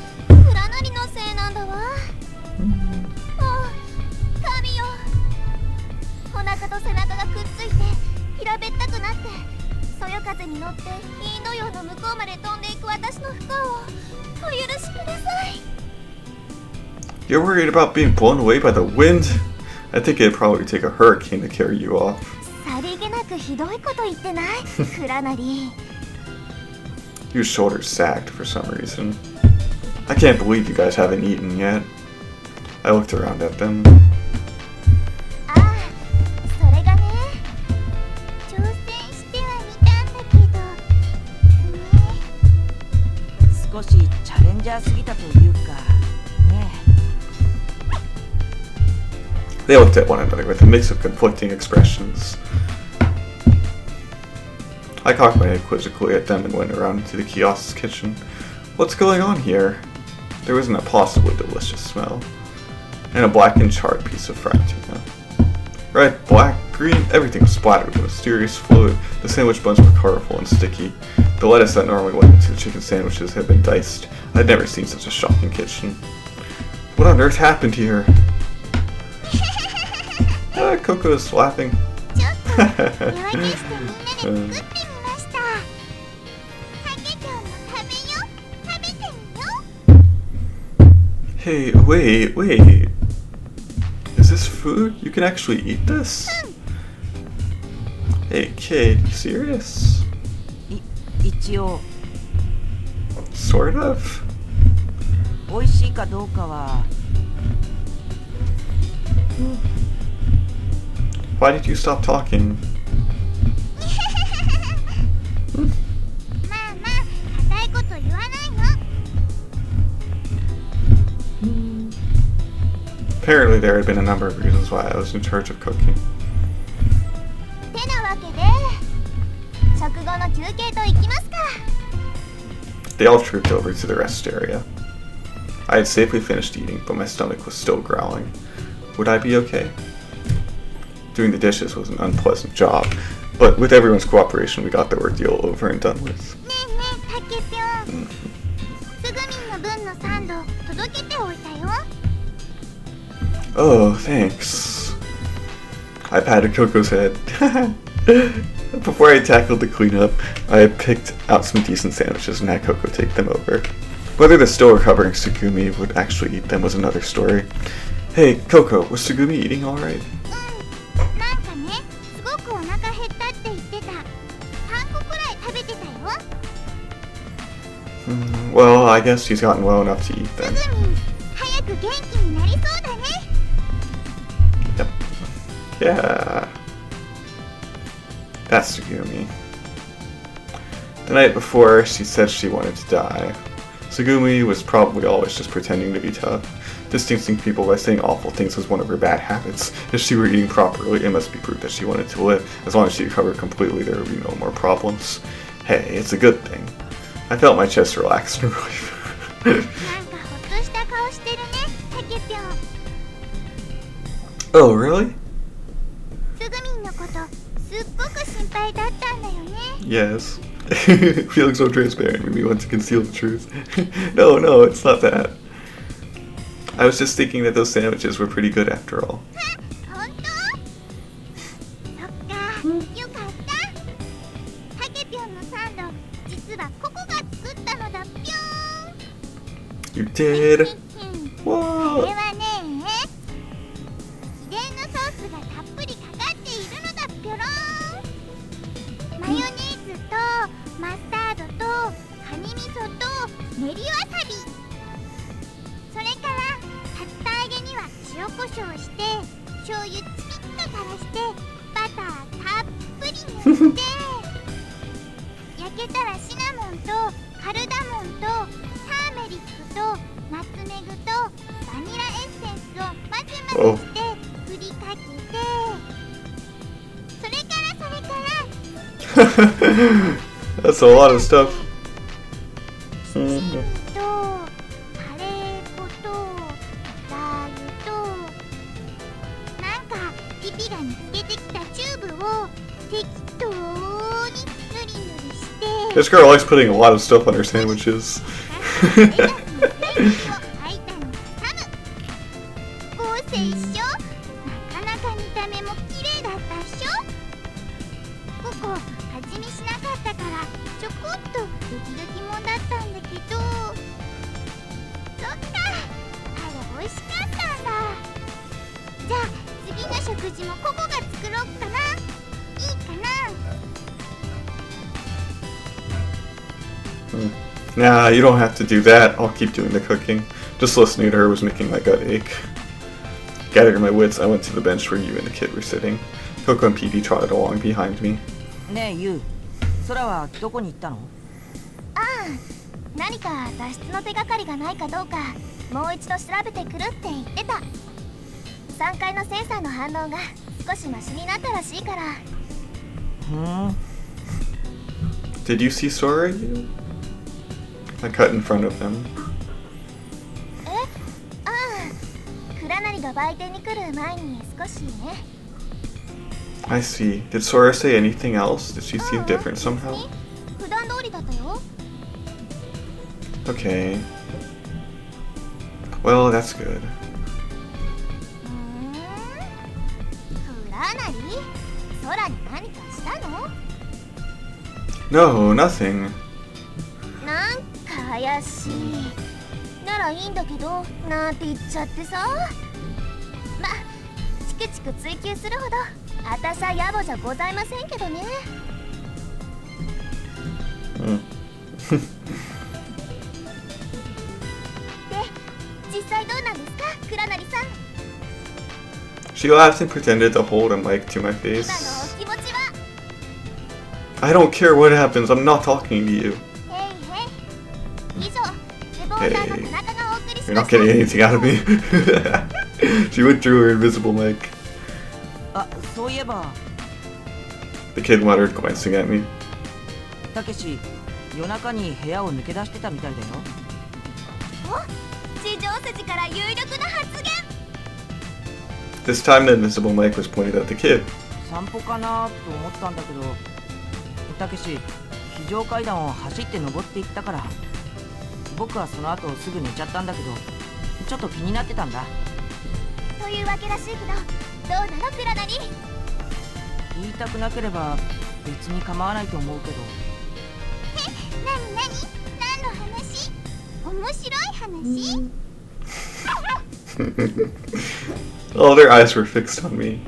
[SPEAKER 1] You're worried about being blown away by the wind? I think it'd probably take a hurricane to carry you off. Your shoulders sagged for some reason. I can't believe you guys haven't eaten yet. I looked around at them. They looked at one another with a mix of conflicting expressions. I cocked my head quizzically at them and went around into the kiosk's kitchen. What's going on here? There wasn't a possibly delicious smell. and a blackened charred piece of fried tuna. Red, black, green, everything was splattered with a mysterious fluid. The sandwich buns were colorful and sticky. The lettuce that normally went into the chicken sandwiches had been diced. I'd never seen such a shocking kitchen. What on earth happened here? Coco is laughing. Hey, wait. Is this food? You can actually eat this? Hey kid, you serious?
[SPEAKER 2] 一応
[SPEAKER 1] Sort of?
[SPEAKER 2] 美味しいかどうかは
[SPEAKER 1] Why did you stop talking? Apparently there had been a number of reasons why I was in charge of cooking. They all trooped over to the rest area. I had safely finished eating, but my stomach was still growling. Would I be okay? Doing the dishes was an unpleasant job, but with everyone's cooperation we got the ordeal over and done with. Oh, thanks. I patted Coco's head. Before I tackled the cleanup, I picked out some decent sandwiches and had Coco take them over. Whether the still recovering Tsugumi would actually eat them was another story. Hey, Coco, was Tsugumi eating alright? Well, I guess she's gotten well enough to eat then. Yep. Yeah. That's Tsugumi. The night before, she said she wanted to die. Tsugumi was probably always just pretending to be tough. Distancing people by saying awful things was one of her bad habits. If she were eating properly, it must be proof that she wanted to live. As long as she recovered completely, there would be no more problems. Hey, it's a good thing. I felt my chest relax in relief. Oh, really? Yes. Feeling so transparent made me want to conceal the truth. No, it's not that. I was just thinking that those sandwiches were pretty good after all. You did? Whoa! Oh. That's a lot of stuff. This girl likes putting a lot of stuff on her sandwiches. Nah, you don't have to do that. I'll keep doing the cooking. Just listening to her was making my gut ache. Gathering my wits, I went to the bench where you and the kid were sitting. Coco and Peepee trotted along behind me.
[SPEAKER 2] ねえユウ、空はどこに行ったの？
[SPEAKER 3] ああ、何か脱出の手がかりがないかどうかもう一度調べてくるって言ってた。3階のセンサーの反応が少しマシになったらしいから。
[SPEAKER 1] Did you see Sora? I cut in front of him.
[SPEAKER 3] ああ、蔵なりリが売店に来る前に少しね。
[SPEAKER 1] I see. Did Sora say anything else? Did she seem different somehow?
[SPEAKER 3] 普段通りだったよ。
[SPEAKER 1] Okay. Well, that's good.
[SPEAKER 3] フラナリ、空に何かしたの？
[SPEAKER 1] No, nothing.
[SPEAKER 3] なんか怪しい。ならいいんだけど、なんて言っちゃってさ。ま、チクチク追求するほどあたしゃ野暮じゃございませんけどね。で、実際どうなんですか、クラナリさん。
[SPEAKER 1] She laughed and pretended to hold a mic to my
[SPEAKER 3] 今の
[SPEAKER 1] face.
[SPEAKER 3] お気持ちは？
[SPEAKER 1] I don't care what happens, I'm not talking to you.
[SPEAKER 3] へいへい。以上、レポーターの田中がお送りし
[SPEAKER 1] You're
[SPEAKER 3] ま
[SPEAKER 1] not
[SPEAKER 3] した。
[SPEAKER 1] getting anything out of me. She withdrew her invisible mic.
[SPEAKER 2] あ、そういえば
[SPEAKER 1] The kid muttered, glancing at me.
[SPEAKER 2] たけし夜中に部屋を抜け出してたみたいだよ。
[SPEAKER 3] お、地上筋から有力な発言。
[SPEAKER 1] This time the invisible mic was pointed at the kid.
[SPEAKER 2] 散歩かなと思ったんだけど、たけし非常階段を走って登っていったから、僕はその後すぐ寝ちゃったんだけど、ちょっと気になってたんだ。
[SPEAKER 3] というわけらしいけど、どうなのクラナリ？
[SPEAKER 2] 言いたくなければ別に構わないと思うけど。
[SPEAKER 3] なになに？何の話？面白い話？
[SPEAKER 1] All their eyes were fixed on me.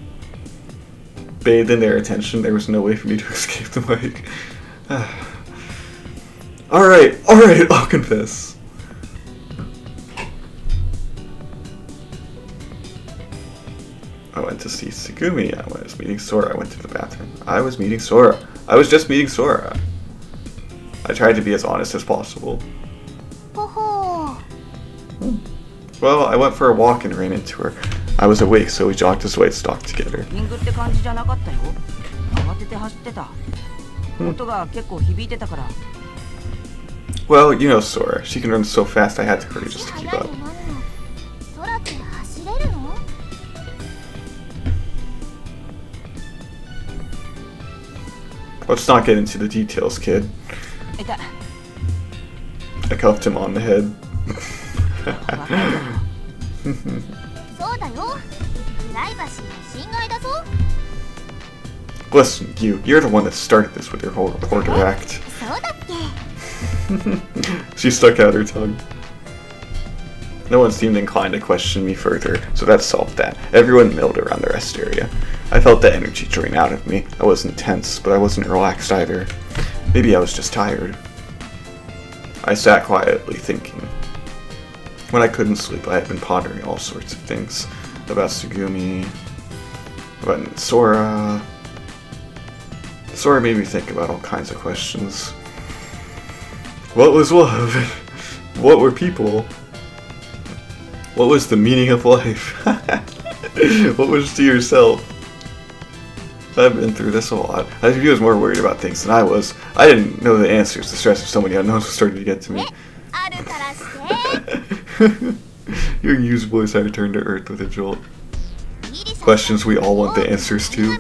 [SPEAKER 1] Bathed in their attention, there was no way for me to escape the mic. Alright, I'll confess. I went to see Tsugumi, I was meeting Sora, I went to the bathroom. I was meeting Sora. I was just meeting Sora. I tried to be as honest as possible.
[SPEAKER 3] ほほー。
[SPEAKER 1] Well, I went for a walk and ran into her. I was awake, so we jogged as white stalked together.
[SPEAKER 2] リングって感じじゃなかったよ。慌てて走ってた。音が結構響いてたから。
[SPEAKER 1] Well, you know Sora. She can run so fast I had to hurry just to keep up.
[SPEAKER 3] 空って走れるの？
[SPEAKER 1] Let's not get into the details, kid.
[SPEAKER 2] いた。
[SPEAKER 1] I cuffed him on the head.
[SPEAKER 3] そうだよ。プライバシーの侵害だぞ。
[SPEAKER 1] Listen, you're the one that started this with your whole reporter act.
[SPEAKER 3] そうだっけ？
[SPEAKER 1] She stuck out her tongue. No one seemed inclined to question me further, so that solved that. Everyone milled around the rest area. I felt the energy drain out of me. I wasn't tense, but I wasn't relaxed either. Maybe I was just tired. I sat quietly thinking. When I couldn't sleep, I had been pondering all sorts of things. About Tsugumi, about Sora. Sora made me think about all kinds of questions. What was love? What were people? What was the meaning of life? What was to yourself? I've been through this a lot. I think he was more worried about things than I was. I didn't know the answers. The stress of so many unknowns was starting to get to me.
[SPEAKER 3] あるからして。
[SPEAKER 1] Your used voice I returned to Earth with a jolt. Questions we all want the answers to.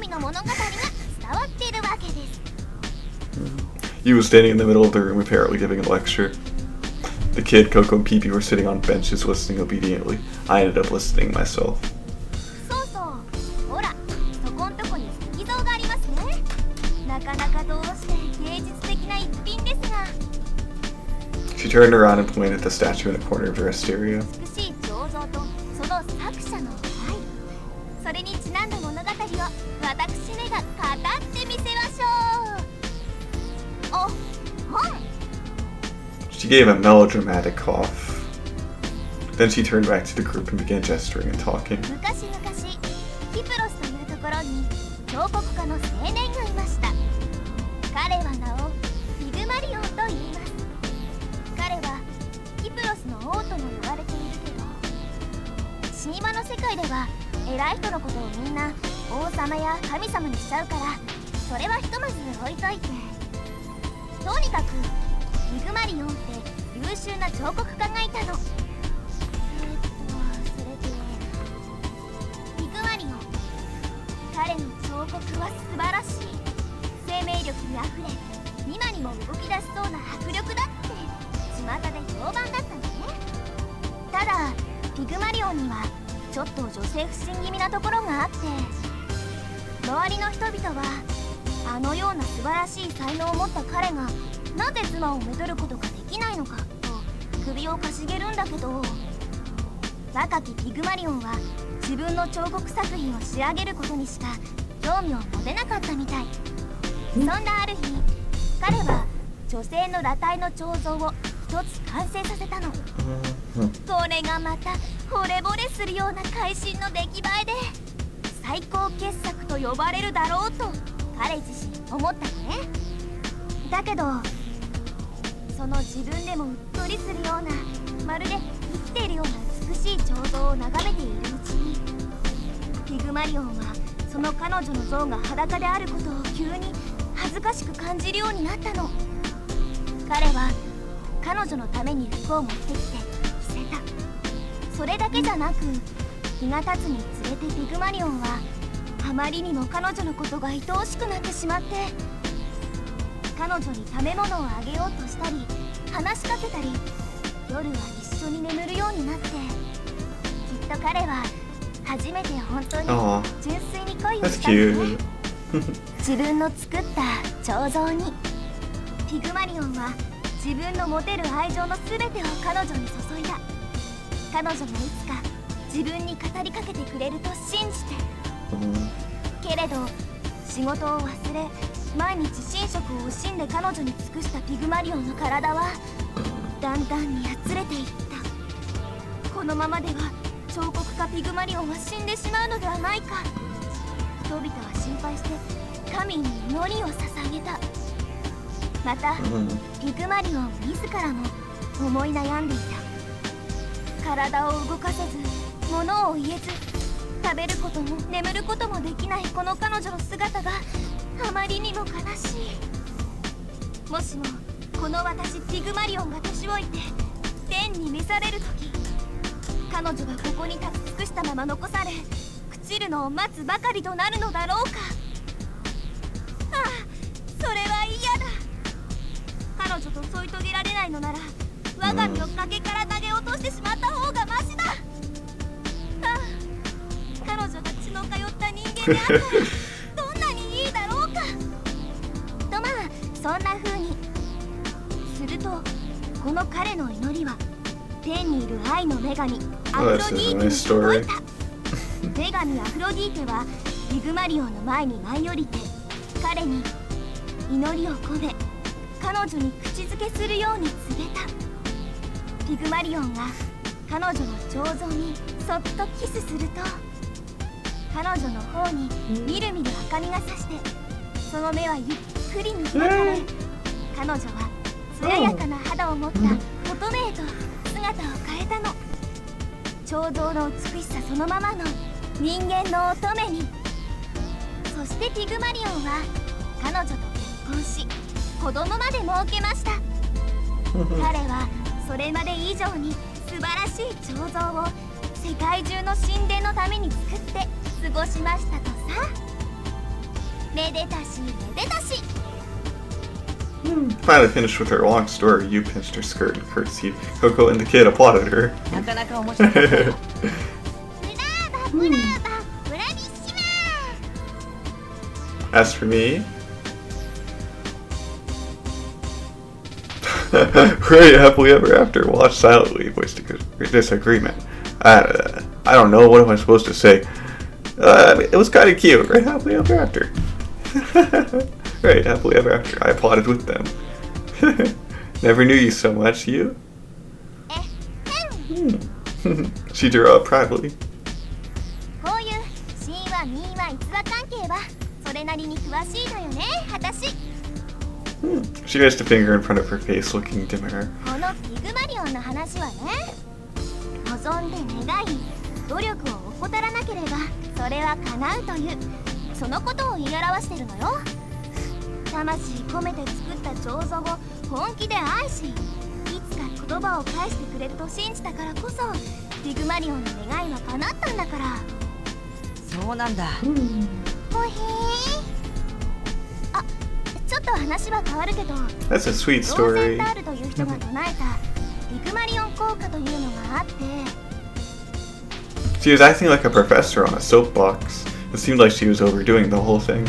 [SPEAKER 1] He was standing in the middle of the room, apparently giving a lecture. The kid, Coco, and Pee-Pee were sitting on benches, listening obediently. I ended up listening myself.
[SPEAKER 3] そうそう。ほら、そこんとこに石像がありますね。なかなかどうして芸術的な一品ですが。
[SPEAKER 1] She turned around and pointed at the statue in the corner of the rest area.
[SPEAKER 3] 美しい彫像とその作者の愛。それにちなんだ物語を私めが語ってみせましょう。お、本。
[SPEAKER 1] She gave a melodramatic cough. Then she turned back to the group and began gesturing and talking.
[SPEAKER 3] 昔々、キプロスというところに彫刻家の青年がいました。彼は名をピグマリオンと言います。彼はキプロスの王とも呼ばれているけど、神話の世界では偉い人のことをみんな王様や神様にしちゃうから、それはひとまず置いといて。とにかくピグマリオンって優秀な彫刻家がいたの。それで彼の彫刻は素晴らしい。生命力にあふれ、今にも動き出しそうな迫力だって巷で評判だったのね。ただピグマリオンにはちょっと女性不信気味なところがあって、周りの人々はあのような素晴らしい才能を持った彼がなぜ妻をめとることができないのかと首をかしげるんだけど、若きピグマリオンは自分の彫刻作品を仕上げることにしか興味を持てなかったみたい。そんなある日、彼は女性の裸体の彫像を一つ完成させたの。これがまた惚れ惚れするような会心の出来栄えで最高傑作と呼ばれるだろうと彼自身思ったのね。だけどその自分でもうっとりするような、まるで生きているような美しい彫像を眺めているうちに、ピグマリオンはその彼女の像が裸であることを急に恥ずかしく感じるようになったの。彼は彼女のために服を持ってきて着せた。それだけじゃなく、日が経つにつれてピグマリオンはあまりにも彼女のことが愛おしくなってしまって、彼女に食べ物をあげようとしたり話しかけたり、夜は一緒に眠るようになって、きっと彼は初めて本当に純粋に恋をしたのね。自分の作った彫像にピグマリオンは自分の持てる愛情の全てを彼女に注いだ。彼女がいつか自分に語りかけてくれると信じて。けれど仕事を忘れ、毎日寝食を惜しんで彼女に尽くしたピグマリオンの体はだんだんにやつれていった。このままでは彫刻家ピグマリオンは死んでしまうのではないか。人々は心配して神に祈りを捧げた。またピグマリオン自らも思い悩んでいた。体を動かせず、物を言えず、食べることも眠ることもできないこの彼女の姿があまりにも悲しい。もしもこの私ピグマリオンが年老いて天に召される時、彼女がここに立ち尽くしたまま残され、朽ちるのを待つばかりとなるのだろうか。ああ、それは嫌だ。彼女と添い遂げられないのなら、我が身を崖から投げ落としてしまった方がマシだ。ああ、彼女が血の通った人間であったらどんなにいいだろうか。と、まあそんな風にすると、この彼の祈りは天にいる愛の女神アフロディーテに聞こえた。女神アフロディーテはピグマリオンの前に舞い降りて、彼に祈りを込め彼女に口づけするように告げた。ピグマリオンが彼女の彫像にそっとキスすると、彼女の方にみるみる赤みがさして、その目はゆっくりに開かれ、彼女は艶やかな肌を持った乙女へと姿を変えたの。彫像の美しさそのままの人間の乙女に。そしてピグマリオンは彼女と結婚し、子供まで設けました。彼はそれまで以上に素晴らしい彫像を世界中の神殿のために作って過ごしましたとさ。めでたしめでたし。
[SPEAKER 1] Finally finished with her long story. You pinched her skirt and curtsied. Coco and the kid applauded her.
[SPEAKER 2] なかなか面白かったよ。
[SPEAKER 3] ブラーバブラーバブラビッシマー。
[SPEAKER 1] As for me, very happily ever after. Watched silently, voiced a disagreement. I don't know. What am I supposed to say? It was kind of cute. Right, happily ever after. Right, happily ever after. I applauded with them. Never knew you so much, you? She drew up proudly.
[SPEAKER 3] こういう神話民話逸話関係はそれなりに詳しいのよね、私。
[SPEAKER 1] She raised a finger in front of her face, looking dimmer.
[SPEAKER 3] このピグマリオンの話はね、望んで願い努力を怠らなければそれは叶うという、そのことを言い表してるのよ。魂込めて作った彫像を本気で愛し、いつか言葉を返してくれると信じたからこそ、ピグマリオンの願いは叶ったんだから。
[SPEAKER 2] そうなんだ。
[SPEAKER 3] ほっと話は変わるけど、
[SPEAKER 1] That's a sweet
[SPEAKER 3] ローゼ
[SPEAKER 1] story.
[SPEAKER 3] ンタールという人が唱えたピグマリオン効果というのがあって、
[SPEAKER 1] She was acting like a professor on a soapbox. It seemed like she was overdoing the whole thing.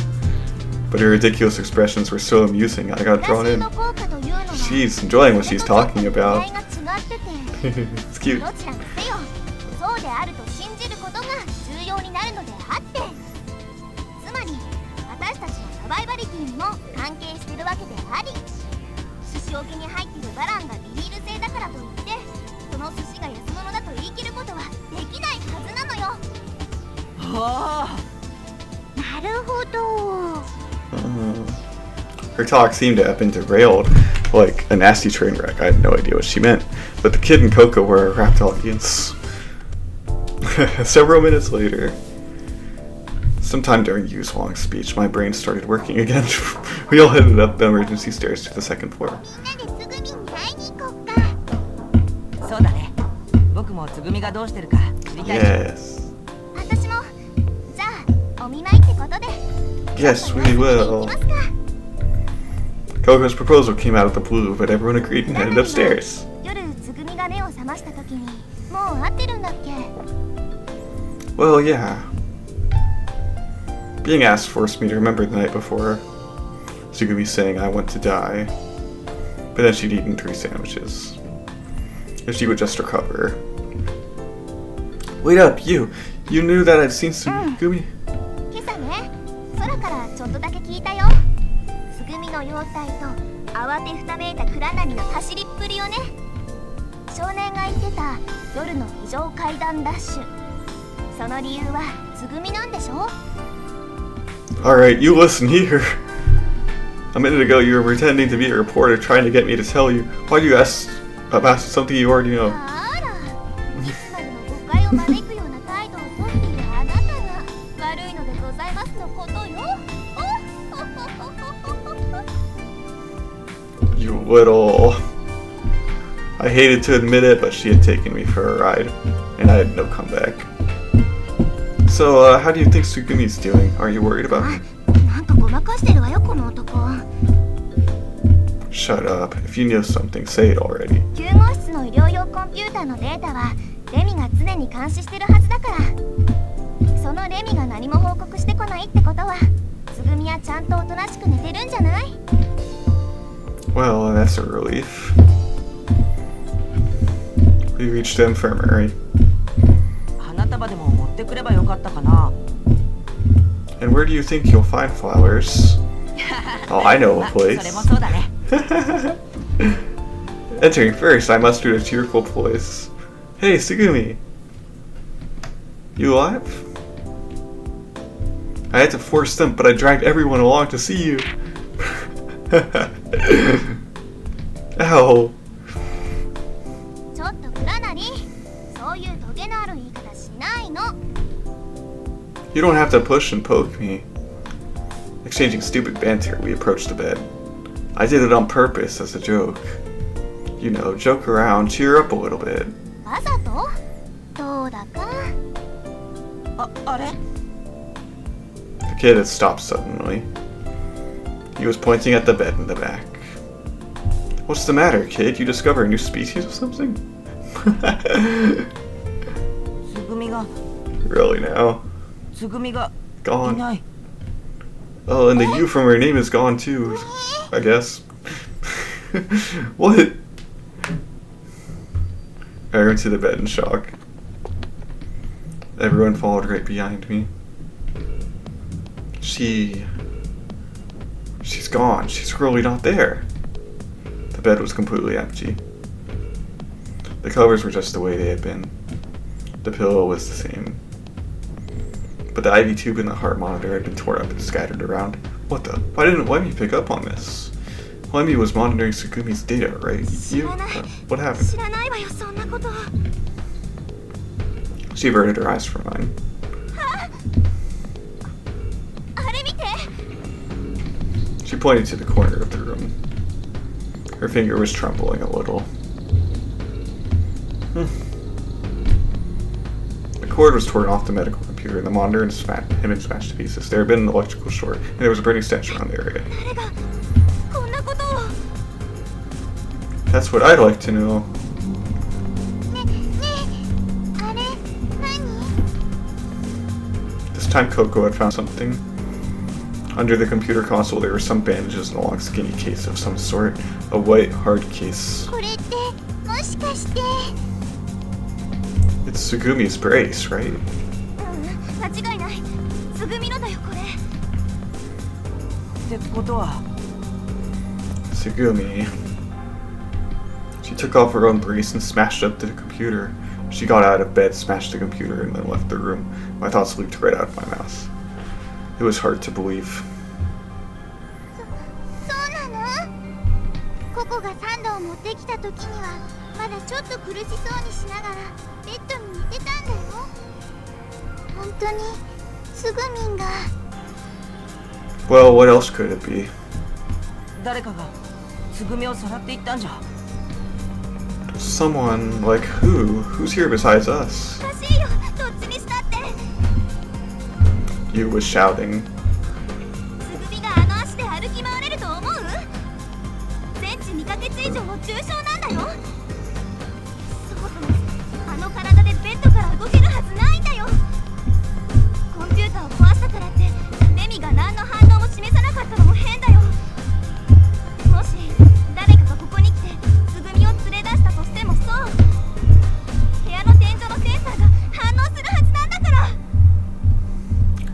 [SPEAKER 1] But her ridiculous expressions were so amusing, I got
[SPEAKER 3] プラ
[SPEAKER 1] drawn
[SPEAKER 3] シー
[SPEAKER 1] in.
[SPEAKER 3] ボ効果というのは
[SPEAKER 1] She's enjoying what she's
[SPEAKER 3] それと
[SPEAKER 1] talking
[SPEAKER 3] ちょっと狙
[SPEAKER 1] about.
[SPEAKER 3] いが違ってて、
[SPEAKER 1] It's cute.
[SPEAKER 3] どちらにせよそうであると信じることが重要になるのであって、つまり私たちのサバイバリティにも関係してるわけであり、寿司桶に入っているバランがビニール製だからといってその寿司が安物だと言い切ることはできないはずなのよ。
[SPEAKER 2] あ
[SPEAKER 3] なるほど。
[SPEAKER 1] Her talk seemed to have been derailed like a nasty train wreck. I had no idea what she meant. But the kid and Coco were a rapt audience. Several minutes later, sometime during Yu's long speech, my brain started working again. We all headed up the emergency stairs to the second floor.
[SPEAKER 3] みんなですぐみに会いに行こうか。
[SPEAKER 2] あ、そうだね。僕もつぐみがどうしてるか知りたい。
[SPEAKER 1] Yes.
[SPEAKER 3] 私も。じゃあお見舞いってことで。
[SPEAKER 1] Yes, we
[SPEAKER 3] 行
[SPEAKER 1] will.
[SPEAKER 3] きますか。
[SPEAKER 1] Coco's proposal came out of the blue, but everyone agreed and headed upstairs.
[SPEAKER 3] 夜つぐみが目を覚ました時にもう会ってるんだっけ。
[SPEAKER 1] Well, yeah. Being asked forced me to remember the night before. Tsugumi saying I want to die. But then she'd eaten 3 sandwiches. If she would just recover. Wait up, you! You knew that I'd seen Tsugumi?
[SPEAKER 3] 今朝ね、空からちょっとだけ聞いたよ。つぐみの容態と慌てふためいたクラナリの走りっぷりをね。少年が言ってた夜の非常階段ダッシュ。その理由はつぐみなんでしょ？
[SPEAKER 1] Alright, you listen here. A minute ago you were pretending to be a reporter trying to get me to tell you. Why do you ask about something you already know?
[SPEAKER 3] あら、いつまでも誤解を招くような態度をとっているあなたが悪いのでございますのことよ。
[SPEAKER 1] You little... I hated to admit it, but she had taken me for a ride, and I had no comeback. So, how do you think Tsugumi's doing? Are you worried about him?
[SPEAKER 3] なんかごまかしてるわよこの男。
[SPEAKER 1] Shut up. If you know something, say it already.
[SPEAKER 3] 救護室の医療用コンピューターのデータはレミが常に監視してるはずだから。そのレミが何も報告してこないってことは、つぐみはちゃんとおとなしく寝てるんじゃない？
[SPEAKER 1] Well, that's a relief. We reached the infirmary.
[SPEAKER 2] 花束でも持ってくればよかったかな。
[SPEAKER 1] And where do you think you'll find flowers? Oh, I know a
[SPEAKER 2] それ
[SPEAKER 1] place.
[SPEAKER 2] もそうだね。
[SPEAKER 1] Entering first, I mustered a cheerful voice. Hey, Tsugumi! You alive? I had to force them, but I dragged everyone along to see you. Ow.
[SPEAKER 3] ちょっとクラナリ、そういうトゲのある言い方しないの。
[SPEAKER 1] You don't have to push and poke me. Exchanging stupid banter, we approached the bed. I did it on purpose as a joke. You know, joke around, cheer up a little bit.
[SPEAKER 3] わざと？どうだか。
[SPEAKER 2] あれ？
[SPEAKER 1] The kid had stopped suddenly. He was pointing at the bed in the back. What's the matter, kid? You discover a new species or something?
[SPEAKER 2] つぐみが
[SPEAKER 1] Really now?
[SPEAKER 2] つぐみがい
[SPEAKER 1] Gone.
[SPEAKER 2] ない。
[SPEAKER 1] Oh, and the U from her name is gone too, I guess. What? I ran to the bed in shock. Everyone followed right behind me. She's gone. She's really not there. The bed was completely empty. The covers were just the way they had been. The pillow was the same. But the IV tube and the heart monitor had been torn up and scattered around. What the? Why didn't Wemmy pick up on this? Wemmy was monitoring Tsugumi's data, right? You? What happened?
[SPEAKER 3] 知らないわよそんなこと。
[SPEAKER 1] She averted her eyes from mine.
[SPEAKER 3] あれ見て。
[SPEAKER 1] She pointed to the corner of the room. Her finger was trembling a little. The cord was torn off the medical computer and the monitor and smashed to pieces. There had been an electrical short and there was a burning stench around the area.
[SPEAKER 3] 誰が
[SPEAKER 1] That's what I'd like to know.
[SPEAKER 3] あれ何？
[SPEAKER 1] This time Coco had found something. Under the computer console there were some bandages and a long skinny case of some sort. A white hard case.
[SPEAKER 3] これってもしかして？
[SPEAKER 1] It's Tsugumi's brace, right?
[SPEAKER 3] 間違いない。つぐみのだよこれ。
[SPEAKER 2] ってことは
[SPEAKER 1] Tsugumi. She took off her own brace and smashed up the computer. She got out of bed, smashed the computer, and then left the room. My thoughts leaped right out of my mouth. It was hard to believe.
[SPEAKER 3] そうなの？ココがサンドを持ってきた時にはまだちょっと苦しそうにしながらベッドに寝てたんだよ。本当につぐみんが。
[SPEAKER 1] Well, what else could it be?
[SPEAKER 2] 誰かがつぐみをさらっていったんじゃ。
[SPEAKER 1] Someone, like who? Who's here besides us?
[SPEAKER 3] おかしいよ、どっちにしたって。
[SPEAKER 1] You was shouting.
[SPEAKER 3] つぐみがあの足で歩き回れると思う？全治2ヶ月以上の重傷なんだよ。そもそもあの体でベッドから動けるはずないんだよ。コンピューターを壊したからってレミが何の反応も示さなかったのも変だよ。もし誰かがここに来てつぐみを連れ出したとしてもそう、部屋の天井のセンサーが反応するはずなんだから。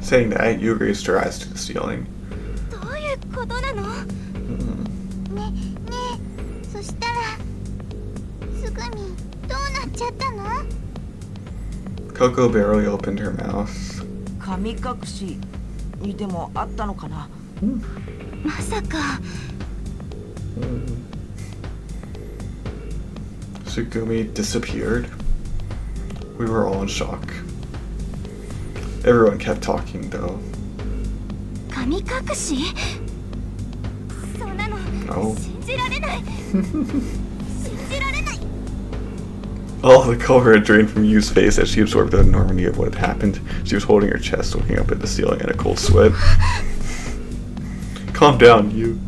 [SPEAKER 1] Saying that, you raised her eyes to the ceiling.
[SPEAKER 3] どういうことなの？ねえ、そしたらつぐみどうなっちゃったの？
[SPEAKER 1] Coco barely opened her mouth.
[SPEAKER 2] 神隠しにでもあったのかな。
[SPEAKER 3] まさか。
[SPEAKER 1] Tsugumi disappeared. We were all in shock. Everyone kept talking though.
[SPEAKER 3] 神隠し？そんなの
[SPEAKER 1] No.
[SPEAKER 3] 信じられない。信じられない。
[SPEAKER 1] All the color had drained from Yu's face as she absorbed the enormity of what had happened. She was holding her chest, looking up at the ceiling in a cold sweat. Calm down, Yu.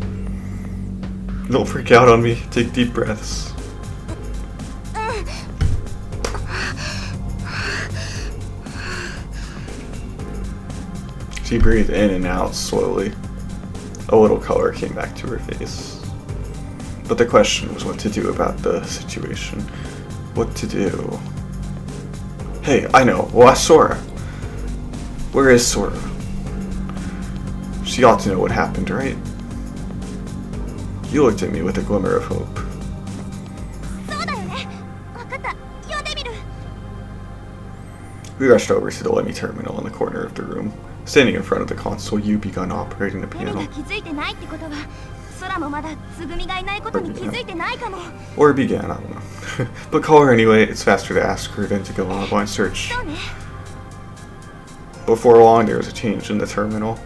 [SPEAKER 1] Don't freak out on me. Take deep breaths. She breathed in and out slowly. A little color came back to her face. But the question was what to do about the situation. What to do? Hey, I know. We'll ask Sora. Where is Sora? She ought to know what happened, right? You looked at me with a glimmer of hope.
[SPEAKER 3] そうだよね。わかった。呼んでみる。
[SPEAKER 1] We rushed over to the Lemmy terminal in the corner of the room. Standing in front of the console, you begun operating the
[SPEAKER 3] レミ
[SPEAKER 1] piano.
[SPEAKER 3] が気づいてないってことは、空もまだつぐみがいないことに気づいてないかも。
[SPEAKER 1] Or began, I don't know. But call her anyway. It's faster to ask her than to go on a blind search.
[SPEAKER 3] そうね。
[SPEAKER 1] Before long, there was a change in the terminal.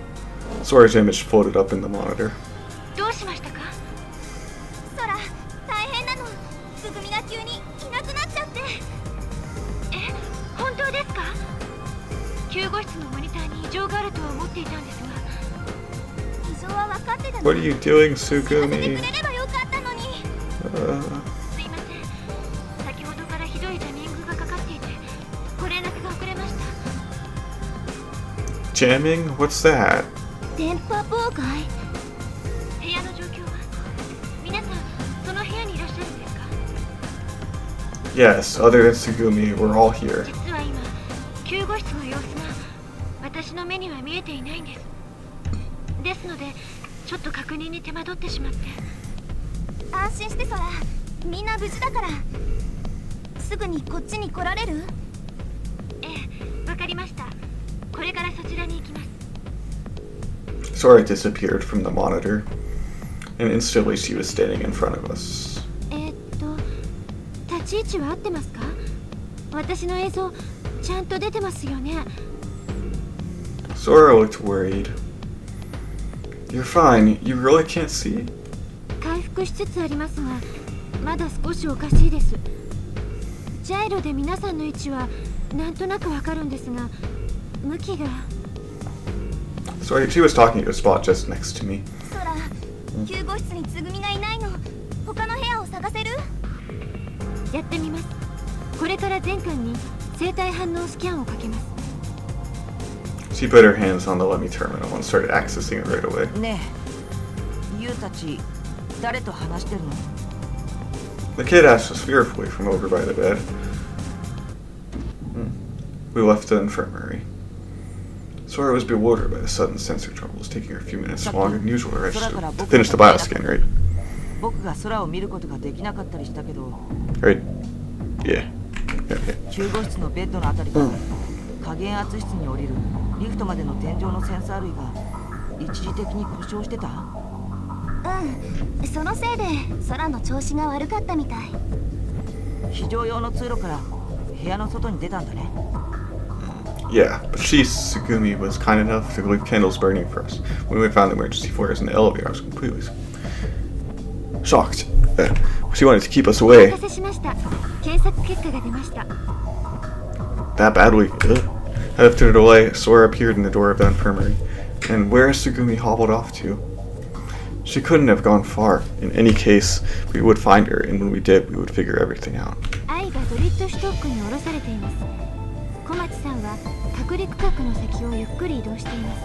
[SPEAKER 1] Sora's image floated up in the monitor.
[SPEAKER 3] どうしましたか？空、大変なの。つぐみが急にいなくなっちゃって。え、本当ですか？救護室のモニターに異常があるとは思っていたんですが。異常は分かってたの。
[SPEAKER 1] What are you doing,
[SPEAKER 3] 知らせてく
[SPEAKER 1] Tsugumi?
[SPEAKER 3] れればよかったのに。すいません。先ほどからひどいジャミングがかかっていて、ご連絡が遅れました。
[SPEAKER 1] Jamming? What's that?
[SPEAKER 3] 電波妨害？部屋の状況は？皆さん、その部屋にいらっしゃるんですか？
[SPEAKER 1] Yes, other than Tsugumi, we're all here.
[SPEAKER 3] 実は今、救護室の様子が私の目には見えていないんです。ですので、ちょっと確認に手間取ってしまって。安心してソラ、みんな無事だから。すぐにこっちに来られる？ええ、わかりました。これからそちらに行きます。
[SPEAKER 1] Sora disappeared from the monitor, and instantly she was standing in front of us.
[SPEAKER 3] 立ち位置は合ってますか？私の映像、ちゃんと出てますよね。
[SPEAKER 1] Sora looked worried. You're fine. You really can't see?
[SPEAKER 3] 回復しつつありますが、まだ少しおかしいです。ジャイロで皆さんの位置はなんとなくわかるんですが、向きが。
[SPEAKER 1] Sorry, she was talking to a spot just next to me.
[SPEAKER 3] ソラ、救護室につぐみがいないの。他他の部屋を探せる？やってみます。これから全館に生体反応スキャンをかけます。
[SPEAKER 1] She put her hands on the Let Me terminal and started accessing it right away.
[SPEAKER 2] ねえ、ユウたち誰と話してるの？
[SPEAKER 1] The kid asked us fearfully from over by the bed. We left the infirmary. Sora was bewildered by the sudden sensor troubles, taking her a few minutes longer than usual to finish the bioscan, right?
[SPEAKER 2] 僕が空を見ることができなかったりしたけど、
[SPEAKER 1] Right? Yeah. Okay.
[SPEAKER 2] 救護室のベッドのあたりから下限圧室に降りるリフトまでの天井のセンサー類が一時的に故障してた。
[SPEAKER 3] そのせいで空の調子が悪かったみたい。
[SPEAKER 2] 非常用の通路から部屋の外に出たんだね。
[SPEAKER 1] Yeah, but Sugumi was kind enough to leave candles burning for us. When we found the emergency flares in the elevator, I was completely shocked. She wanted to keep us away.
[SPEAKER 3] お待たせしました。検索結果が出ました。
[SPEAKER 1] That badly. I lifted it away. Sora appeared in the door of the infirmary. And where Sugumi hobbled off to? She couldn't have gone far. In any case, we would find her, and when we did, we would figure everything out.
[SPEAKER 3] 愛がドリッドシュトックに降ろされています。小町さんは隔離区画の先をゆっくり移動していま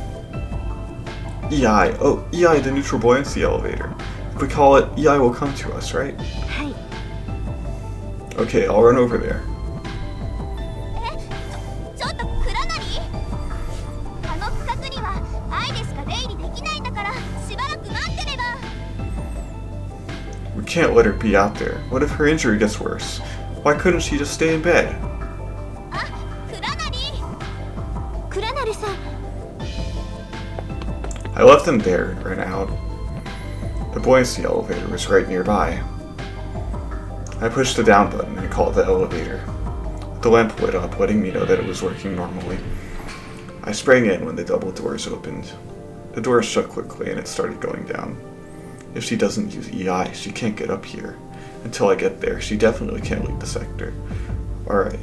[SPEAKER 3] す。
[SPEAKER 1] EI. Oh, EI, the neutral buoyancy elevator. If we call it, EI will come to us, right?
[SPEAKER 3] はい。
[SPEAKER 1] Okay, I'll run over there.
[SPEAKER 3] ちょっとクラナリ？あの区画には愛でしか出入りできないんだからしばらく待ってれば。
[SPEAKER 1] We can't let her be out there. What if her injury gets worse? Why couldn't she just stay in bed?
[SPEAKER 3] あ、クラナリ。クラナリさん。
[SPEAKER 1] I left them there and ran out. The buoyancy elevator was right nearby. I pushed the down button and called the elevator. The lamp lit up, letting me know that it was working normally. I sprang in when the double doors opened. The doors shut quickly and it started going down. If she doesn't use EI, she can't get up here. Until I get there, she definitely can't leave the sector. Alright.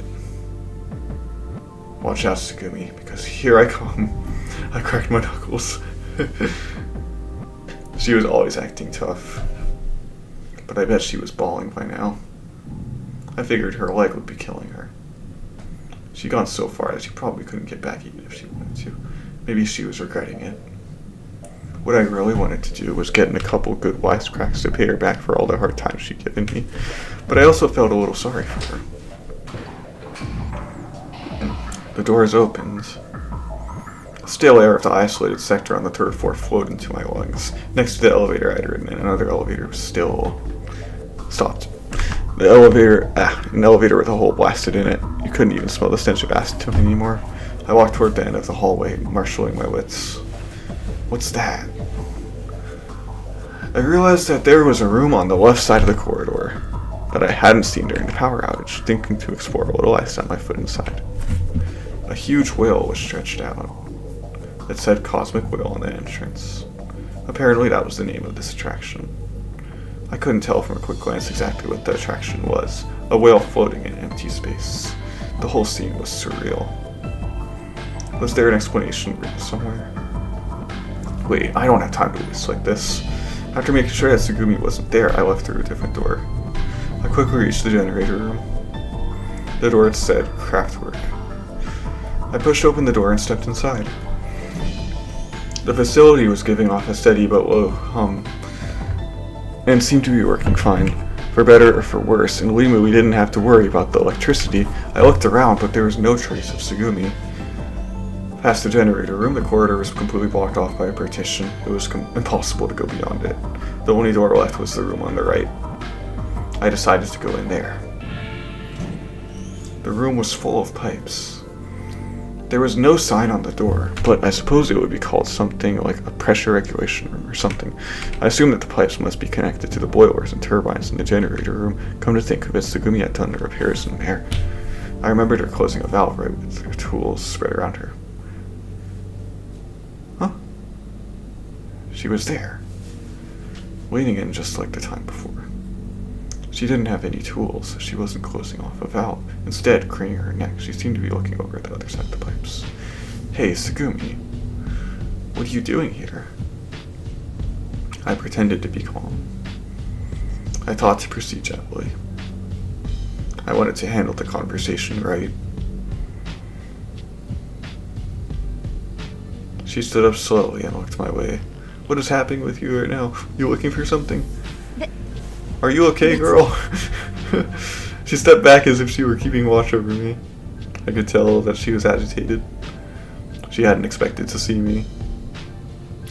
[SPEAKER 1] Watch out, Sugumi, because here I come. I cracked my knuckles. She was always acting tough. But I bet she was bawling by now. I figured her leg would be killing her. She'd gone so far that she probably couldn't get back even if she wanted to. Maybe she was regretting it. What I really wanted to do was get in a couple good wisecracks to pay her back for all the hard times she'd given me. But I also felt a little sorry for her. The doors opened. The stale air of the isolated sector on the third floor flowed into my lungs. Next to the elevator I'd ridden in, another elevator was still stopped. An elevator with a hole blasted in it. You couldn't even smell the stench of acetone anymore. I walked toward the end of the hallway, marshaling my wits. What's that? I realized that there was a room on the left side of the corridor that I hadn't seen during the power outage. Thinking to explore a little, I set my foot inside. A huge whale was stretched out. It said Cosmic Whale on the entrance. Apparently that was the name of this attraction. I couldn't tell from a quick glance exactly what the attraction was. A whale floating in empty space. The whole scene was surreal. Was there an explanation written somewhere? Wait, I don't have time to waste like this. After making sure that Sugumi wasn't there, I left through a different door. I quickly reached the generator room. The door had said Craftwork. I pushed open the door and stepped inside. The facility was giving off a steady but low hum, and seemed to be working fine. For better or for worse, in Lima we didn't have to worry about the electricity. I looked around, but there was no trace of Sugumi. Past the generator room, the corridor was completely blocked off by a partition. It was impossible to go beyond it. The only door left was the room on the right. I decided to go in there. The room was full of pipes. There was no sign on the door, but I suppose it would be called something like a pressure regulation room or something. I assumed that the pipes must be connected to the boilers and turbines in the generator room. Come to think of it, Sugumi had done the repairs in there. I remembered her closing a valve right with her tools spread around her. Huh? She was there, waiting in just like the time before. She didn't have any tools, so she wasn't closing off a valve. Instead, craning her neck, she seemed to be looking over at the other side of the pipes. Hey, Sugumi. What are you doing here? I pretended to be calm. I thought to proceed gently. I wanted to handle the conversation right. She stood up slowly and looked my way. What is happening with you right now? You looking for something? Are you okay, girl? She stepped back as if she were keeping watch over me. I could tell that she was agitated. She hadn't expected to see me.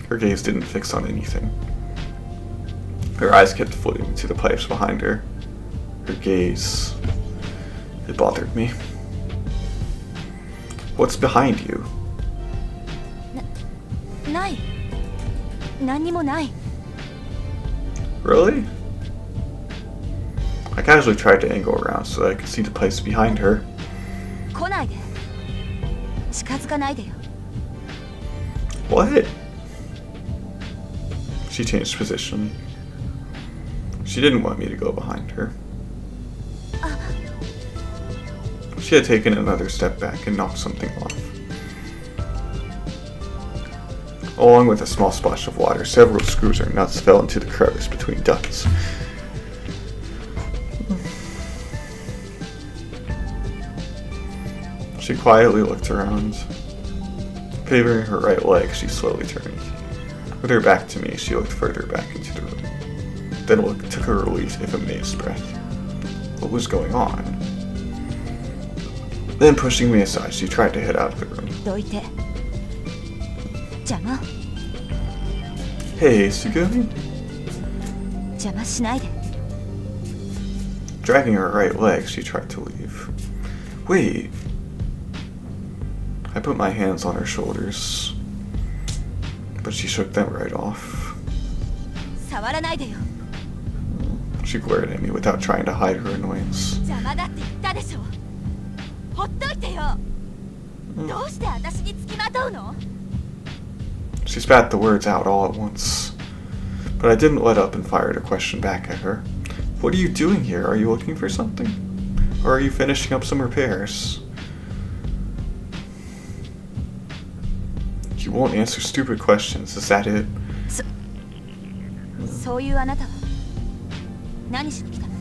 [SPEAKER 1] Her gaze didn't fix on anything. Her eyes kept floating to the pipes behind her. Her gaze... it bothered me. What's behind you?
[SPEAKER 3] ない。何にもない。
[SPEAKER 1] Really? I casually tried to angle around so that I could see the pipes behind her.
[SPEAKER 3] 来ないで。近づかないでよ。
[SPEAKER 1] What? She changed position. She didn't want me to go behind her. She had taken another step back and knocked something off. Along with a small splash of water, several screws or nuts fell into the crevice between ducts. She quietly looked around. Favoring her right leg, she slowly turned. With her back to me, she looked further back into the room. Then took a relieved, if amazed breath. What was going on? Then pushing me aside, she tried to head out of the room.
[SPEAKER 3] どいて。邪魔。
[SPEAKER 1] Hey, Sugumi?
[SPEAKER 3] 邪魔しないで。
[SPEAKER 1] Dragging her right leg, she tried to leave. Wait. I put my hands on her shoulders, but she shook them right off.
[SPEAKER 3] 触らないでよ。
[SPEAKER 1] She glared at me without trying to hide her annoyance.
[SPEAKER 3] 邪魔だって言ったでしょ。ほっといてよ。どうして私に付きまとうの？
[SPEAKER 1] She spat the words out all at once, but I didn't let up and fired a question back at her. What are you doing here? Are you looking for something? Or are you finishing up some repairs? You won't answer stupid questions, is that it?
[SPEAKER 3] そういうあなたは何しに来たの？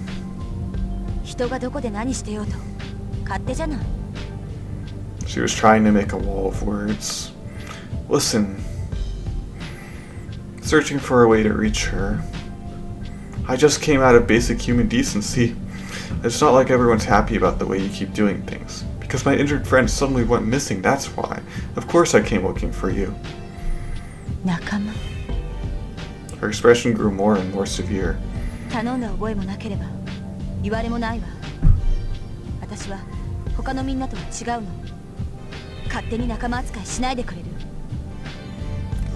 [SPEAKER 3] 人がどこで何してようと勝手じゃない。
[SPEAKER 1] She was trying to make a wall of words. Listen. Searching for a way to reach her. I just came out of basic human decency. It's not like everyone's happy about the way you keep doing things. Because my injured friend suddenly went missing, that's why. Of course I came looking for you.
[SPEAKER 3] 仲間。
[SPEAKER 1] Her expression grew more and more severe.
[SPEAKER 3] 頼んだ覚えもなければ言われもないわ。私は他のみんなとは違うの。勝手に仲間扱いしないでくれる？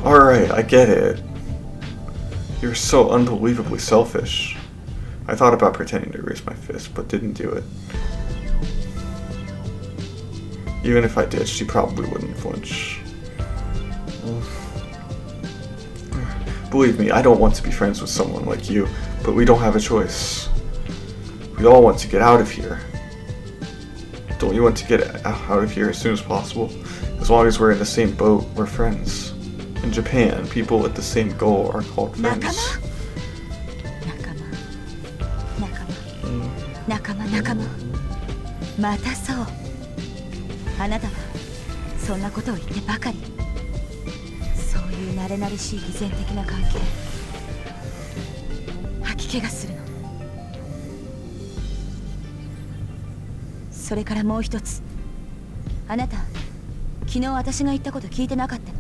[SPEAKER 1] Alright, I get it. You're so unbelievably selfish. I thought about pretending to raise my fist, but didn't do it. Even if I did, she probably wouldn't flinch. Believe me, I don't want to be friends with someone like you, but we don't have a choice. We all want to get out of here. Don't you want to get out of here as soon as possible? As long as we're in the same boat, we're friends. In Japan, people with the same goal are called friends.
[SPEAKER 3] 仲間。またそう。あなたはそんなことを言ってばかり。そういう慣れ慣れしい偽善的な関係。吐き気がするの。それからもう一つ。あなた、昨日私が言ったこと聞いてなかったの。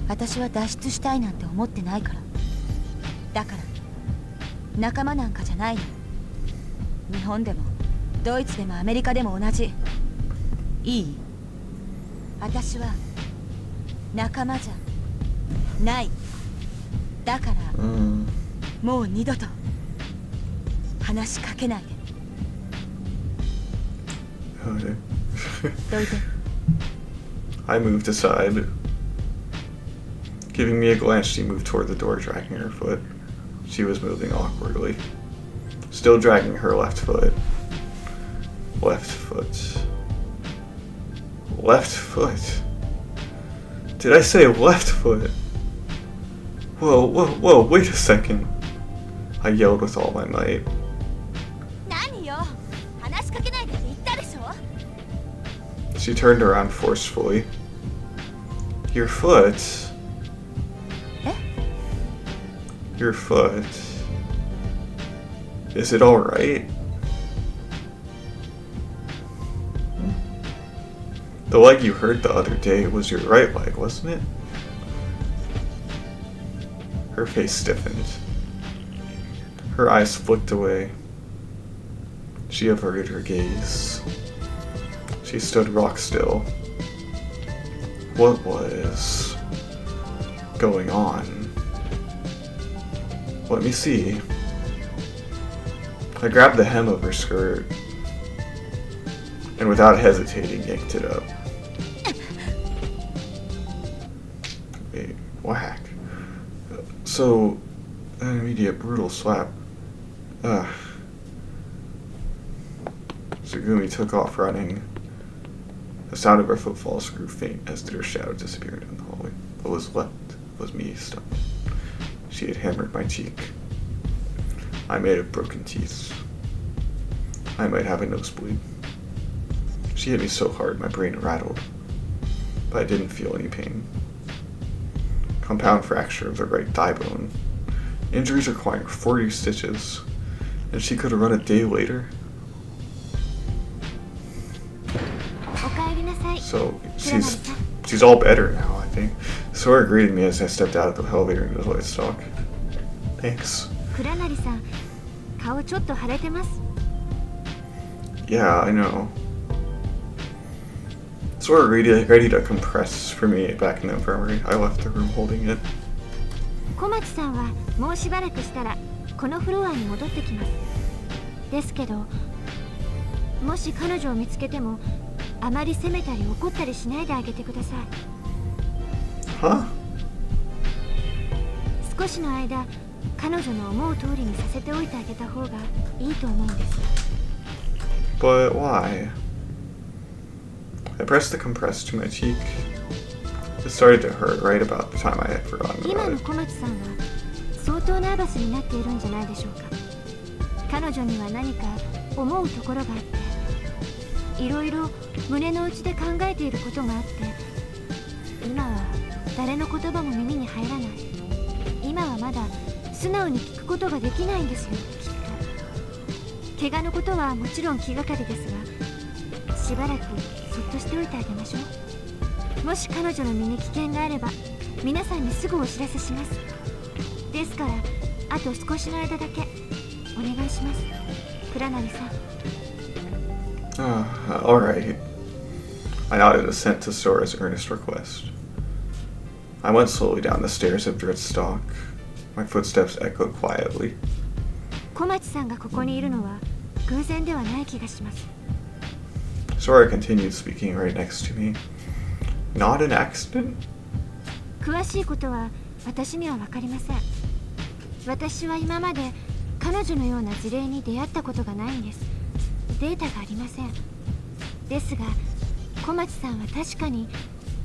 [SPEAKER 3] 私は脱出したいなんて思ってないから。だから仲間なんかじゃないの。日本でもドイツでもアメリカでも同じ。いい？私は仲間じゃない。だから、もう二度と話しかけないで。どいて。
[SPEAKER 1] I moved aside. Giving me a glance, she moved toward the door, dragging her foot. She was moving awkwardly. Still dragging her left foot. Left foot. Left foot. Did I say left foot? Whoa, wait a second. I yelled with all my might.
[SPEAKER 3] 何よ、話しかけないでって言ったでしょ。
[SPEAKER 1] She turned around forcefully. Your foot. Your foot. Is it alright? The leg you hurt the other day was your right leg, wasn't it? Her face stiffened. Her eyes flicked away. She averted her gaze. She stood rock still. What was going on? Let me see. I grabbed the hem of her skirt and without hesitating yanked it up. Wait, whack. So, an immediate brutal slap. Tsugumi took off running. The sound of her footfalls grew faint, as did her shadow disappeared in the hallway. What was left was me stunned. She had hammered my cheek. I may have broken teeth. I might have a nosebleed. She hit me so hard my brain rattled, but I didn't feel any pain. Compound fracture of the right thigh bone. Injuries requiring 40 stitches, and she could have run a day later. So she's all better now, I think. Sora greeted me as I stepped out of the elevator into the light stock. Thanks. Yeah, I know. Sora ready to compress for me back in the infirmary. I left the room holding it.
[SPEAKER 3] 小町さんはもうしばらくしたらこのフロアに戻ってきます。ですけど、もし彼女を見つけてもあまり責めたり怒ったりしないであげてください。
[SPEAKER 1] Huh?
[SPEAKER 3] 少しの間、彼女の思う通りにさせておいてあげた方がいいと思うんです。
[SPEAKER 1] But why? I pressed the compress to my cheek. It started to hurt right about the time I had forgotten about it.
[SPEAKER 3] 今の小町さんは相当ナーバスになっているんじゃないでしょうか。彼女には何か思うところがあって、いろいろ胸の内で考えていることがあって、今は誰の言葉も耳に入らない。今はまだ素直に聞くことができないんですよ、きっと。怪我のことはもちろん気がかりですが、しばらくそっとしておいてあげましょう。もし彼女の身に危険があれば皆さんにすぐお知らせします。ですからあと少しの間だけお願いします、倉成さん。
[SPEAKER 1] All right. I nodded assent to Sora's earnest request. I went slowly down the stairs of Dritstock. My footsteps echoed quietly.
[SPEAKER 3] 小町さんがここにいるのは偶然ではない気がします。
[SPEAKER 1] Sora continued speaking right next to me. Not an accident?
[SPEAKER 3] 詳しいことは私には分かりません。私は今まで彼女のような事例に出会ったことがないんです。データがありません。ですが小町さんは確かに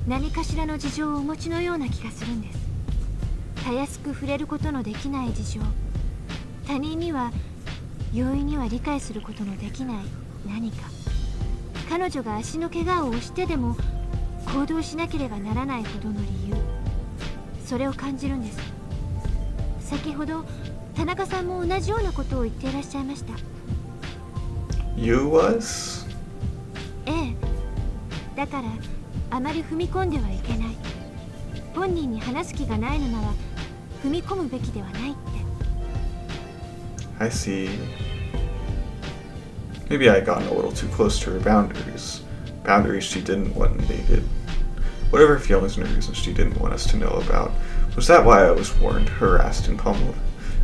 [SPEAKER 3] 何かしらの事情をお持ちのような気がするんです。たやすく触れることのできない事情、他人には容易には理解することのできない何か。彼女が足の怪我を押してでも行動しなければならないほどの理由、それを感じるんです。先ほど田中さんも同じようなことを言っていらっしゃいました。
[SPEAKER 1] You was?
[SPEAKER 3] ええ、だからあまり踏み込んではいけない。本人に話す気がないのなら踏み込むべきではないって。
[SPEAKER 1] I see. Maybe I had gotten a little too close to her boundaries. Boundaries she didn't want invaded. Whatever feelings and reasons she didn't want us to know about. Was that why I was warned, harassed, and pummeled?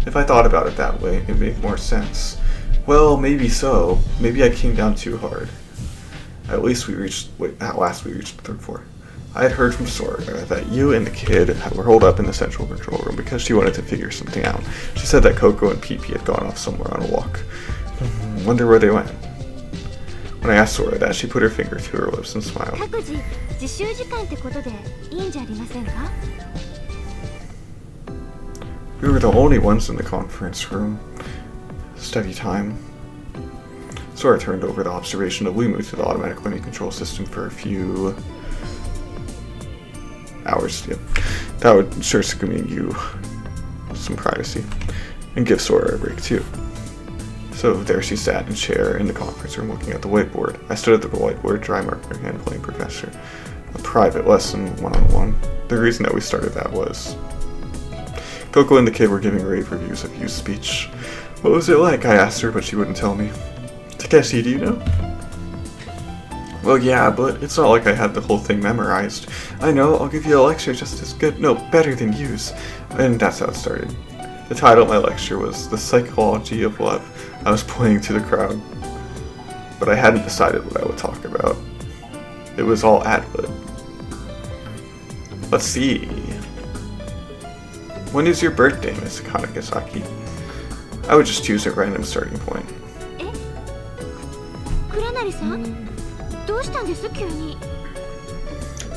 [SPEAKER 1] If I thought about it that way, it made more sense. Well, maybe so. Maybe I came down too hard. At last we reached the third floor. I had heard from Sora that you and the kid were holed up in the central control room because she wanted to figure something out. She said that Coco and Pee-Pee had gone off somewhere on a walk. Wonder where they went. When I asked Sora that, she put her finger to her lips and smiled.
[SPEAKER 3] 各自自習時間ってことでいいんじゃありませんか？
[SPEAKER 1] We were the only ones in the conference room. Study time. Sora turned over the observation of Limu to the automatic learning control system for a few hours. Yep. That would ensure Tsugumi and you some privacy, and give Sora a break too. So there she sat in a chair in the conference room looking at the whiteboard. I stood at the whiteboard, dry marker in hand, playing professor. A private lesson, one-on-one. The reason that we started that was Coco and the kid were giving rave reviews of Yu's speech. What was it like? I asked her, but she wouldn't tell me. Takeshi, do you know? Well, yeah, but it's not like I had the whole thing memorized. I know, I'll give you a lecture just as good, no, better than Yu's. And that's how it started. The title of my lecture was The Psychology of Love. I was pointing to the crowd, but I hadn't decided what I would talk about. It was all ad-lib. Let's see. When is your birthday, Miss Kanagasaki? I would just choose a random starting point.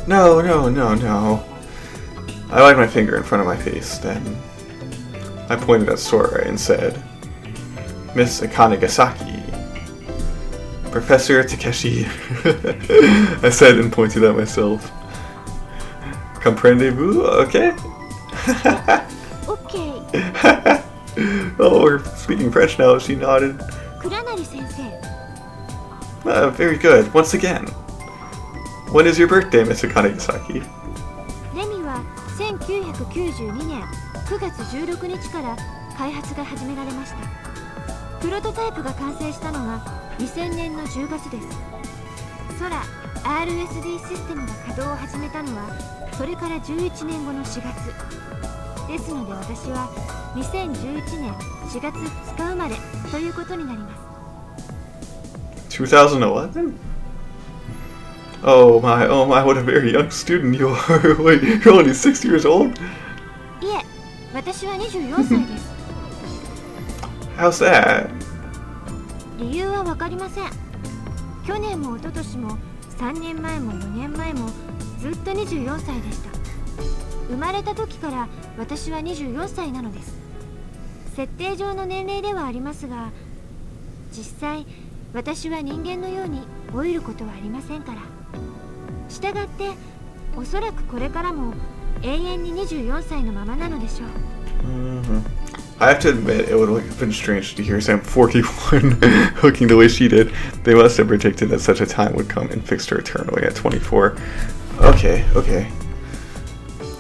[SPEAKER 1] No. I laid my finger in front of my face, then I pointed at Sora and said, Miss Akanagasaki. Professor Takeshi. I said and pointed at myself. Comprendez-vous? Okay?
[SPEAKER 3] Okay.
[SPEAKER 1] Oh, we're speaking French now, she nodded. Very good. Once again. When is your birthday, Miss Akanagasaki?
[SPEAKER 3] レミは1992年9月16日から開発が始められました。プロトタイプが完成したのが2000年の10月です。空 RSD システムが稼働を始めたのはそれから11年後の4月。ですので私は2011年4月2日生まれということになります。
[SPEAKER 1] 2011? Oh my, what a very young student you are. Wait, you're only 6 years old?
[SPEAKER 3] いえ、私は24歳です。
[SPEAKER 1] How's that?
[SPEAKER 3] 理由はわかりません。去年も一昨年も3年前も4年前もずっと24歳でした。生まれた時から私は24歳なのです。設定上の年齢ではありますが、実際私は人間のように老いることはありませんから。したがっておそらくこれからも永遠に24歳のままなのでしょう。
[SPEAKER 1] I have to admit, it would have been strange to hear Sam 41 looking the way she did. They must have predicted that such a time would come and fixed her eternally at 24. Okay.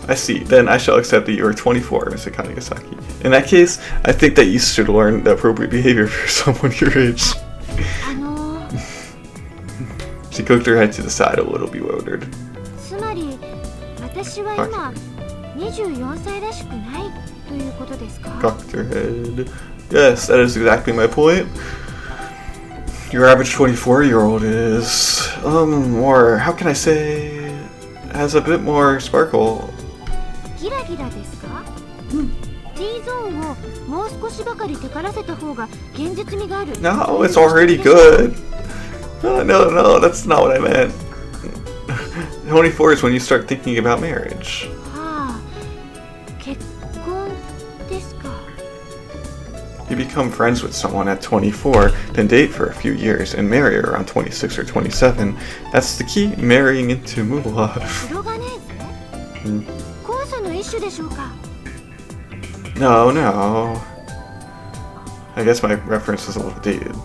[SPEAKER 1] I see. Then I shall accept that you are 24, Miss Akanagasaki. In that case, I think that you should learn the appropriate behavior for someone your age. She cocked her head to the side, a little bewildered.
[SPEAKER 3] つまり、私は今24歳らしくないということですか?
[SPEAKER 1] Cocked her head. Yes, that is exactly my point. Your average 24-year-old is, more, how can I say, has a bit more sparkle.
[SPEAKER 3] ギラギラですか? T ゾーンをもう少しばかりテカらせた方が現実味がある。
[SPEAKER 1] No, it's already good. No, that's not what I meant. 24 is when you start thinking about marriage.
[SPEAKER 3] はあ、結婚ですか。
[SPEAKER 1] You become friends with someone at 24, then date for a few years, and marry around 26 or 27. That's the key, marrying into Moolah.
[SPEAKER 3] プロガネーゼ？酵素の一種でしょうか?
[SPEAKER 1] No. I guess my reference is a little dated.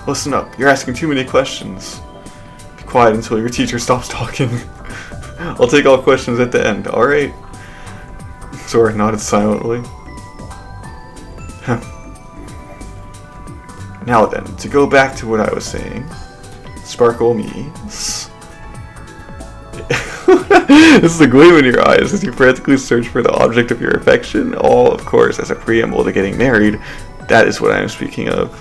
[SPEAKER 1] Listen up, you're asking too many questions. Be quiet until your teacher stops talking. I'll take all questions at the end, alright? Sora nodded silently. Now then, to go back to what I was saying, sparkle means... This is a gleam in your eyes as you frantically search for the object of your affection, all, of course, as a preamble to getting married. That is what I am speaking of.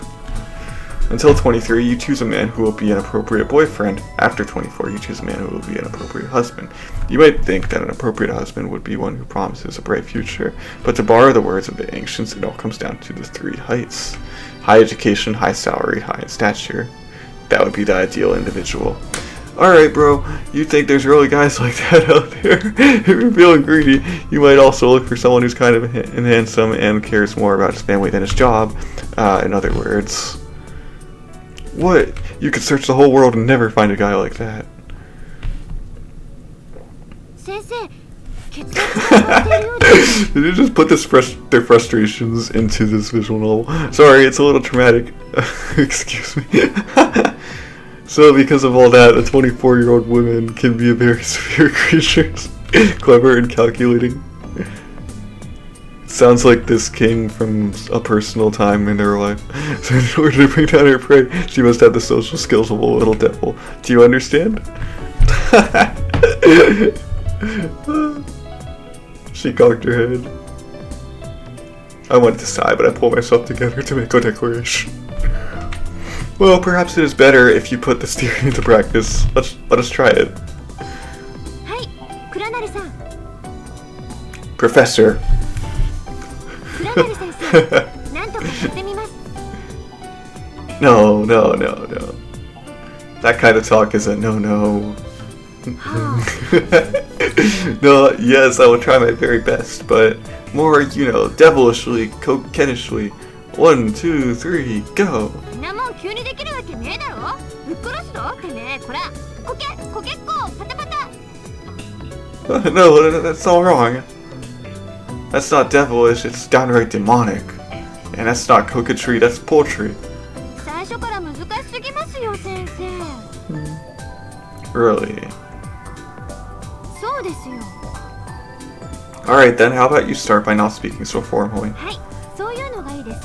[SPEAKER 1] Until 23, you choose a man who will be an appropriate boyfriend. After 24, you choose a man who will be an appropriate husband. You might think that an appropriate husband would be one who promises a bright future, but to borrow the words of the ancients, it all comes down to the three heights. High education, high salary, high in stature. That would be the ideal individual. Alright, bro, you think there's really guys like that out there? If you're feeling greedy, you might also look for someone who's kind of handsome and cares more about his family than his job. In other words. What? You could search the whole world and never find a guy like that.
[SPEAKER 3] 先生、血圧が上がっているようです。
[SPEAKER 1] Did you just put their frustrations into this visual novel? Sorry, it's a little traumatic. Excuse me. So because of all that, a 24-year-old woman can be a very severe creature. Clever and calculating. Sounds like this came from a personal time in her life. So in order to bring down her prey, she must have the social skills of a little devil. Do you understand? She cocked her head. I wanted to sigh, but I pulled myself together to make a declaration. Well, perhaps it is better if you put this theory into practice. Let us try it.
[SPEAKER 3] はい、倉成さん。
[SPEAKER 1] Professor.
[SPEAKER 3] 倉成先生、なんとかやってみます。
[SPEAKER 1] No. That kind of talk is a no.
[SPEAKER 3] は
[SPEAKER 1] No, yes, I will try my very best, but more, devilishly, coquettishly. 1, 2, 3, go.
[SPEAKER 3] あ、んなもん急にできるわけねえだろ。ぶっ殺すぞってね。こら、こけっこ、パタパタ。
[SPEAKER 1] No, that's all wrong. That's not devilish, it's downright demonic. And that's not coquetry, that's poultry.
[SPEAKER 3] 最初から難しすぎますよ、先生。
[SPEAKER 1] Really?
[SPEAKER 3] そうですよ。
[SPEAKER 1] Alright then, how about you start by not speaking so formally?
[SPEAKER 3] はい、そういうのがいいです。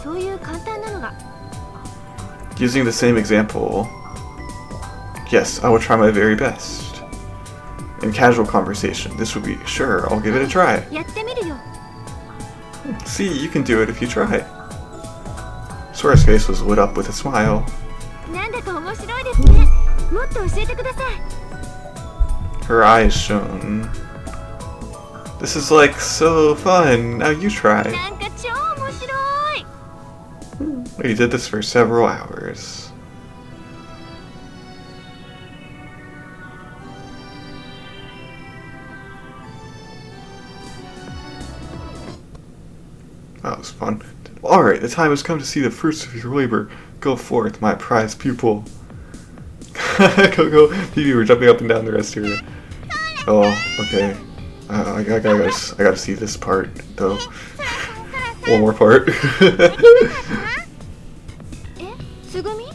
[SPEAKER 3] そういう簡単なのが。
[SPEAKER 1] Using the same example, yes, I will try my very best. In casual conversation, this would be, sure, I'll give it a try.
[SPEAKER 3] やってみるよ。
[SPEAKER 1] See, you can do it if you try. Sora's face was lit up with a smile.
[SPEAKER 3] なんだか面白いですね。もっと教えてください。
[SPEAKER 1] Her eyes shone. This is like so fun. Now you try.
[SPEAKER 3] なんか超面白い。
[SPEAKER 1] We did this for several hours. That was fun. Alright, the time has come to see the fruits of your labor. Go forth, my prized pupil. Coco, you were jumping up and down the rest here. Oh, okay. I gotta see this part, though. One more part.
[SPEAKER 3] え、つぐみ？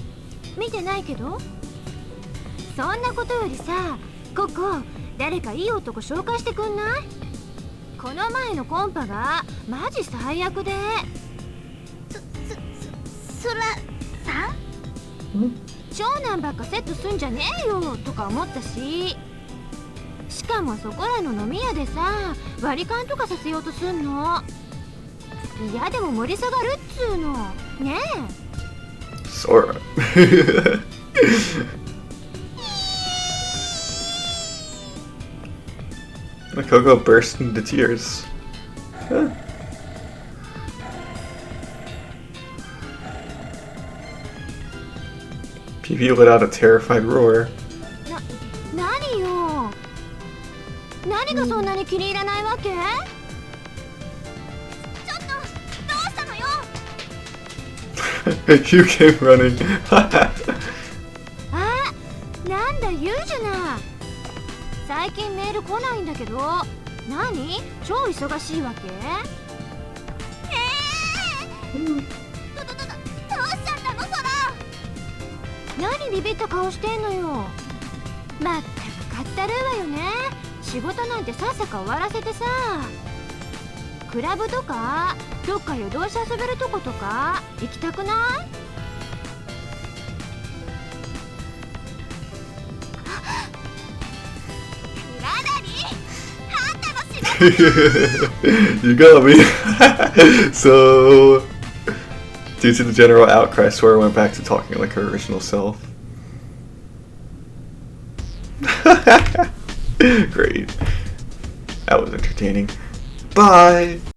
[SPEAKER 3] 見てないけど。そんなことよりさ、ココ、誰かいい男紹介してくんない？この前のコンパがマジ最悪で。そらさん？長男ばっかセットすんじゃねえよとか思ったし。しかもそこらの飲み屋でさ、割り勘とかさせようとすんの。いやでも盛り下がるっつうの。ねえ。
[SPEAKER 1] Sora. Coco burst into tears. Huh. PB let out a terrified roar.
[SPEAKER 3] 何よ。何がそんなに気に入らないわけ？ちょっとどうしたのよ。
[SPEAKER 1] You came running.
[SPEAKER 3] あ、なんだ言うじゃない。最近メール来ないんだけど、何？超忙しいわけ？どうしちゃったの、ソラ？何ビビった顔してんのよ。まったくかったるいわよね。仕事なんてさっさか終わらせてさ。クラブとかどっか夜通し遊べるとことか行きたくない？
[SPEAKER 1] You got me. So, due to the general outcry, Sora went back to talking like her original self. Great. That was entertaining. Bye!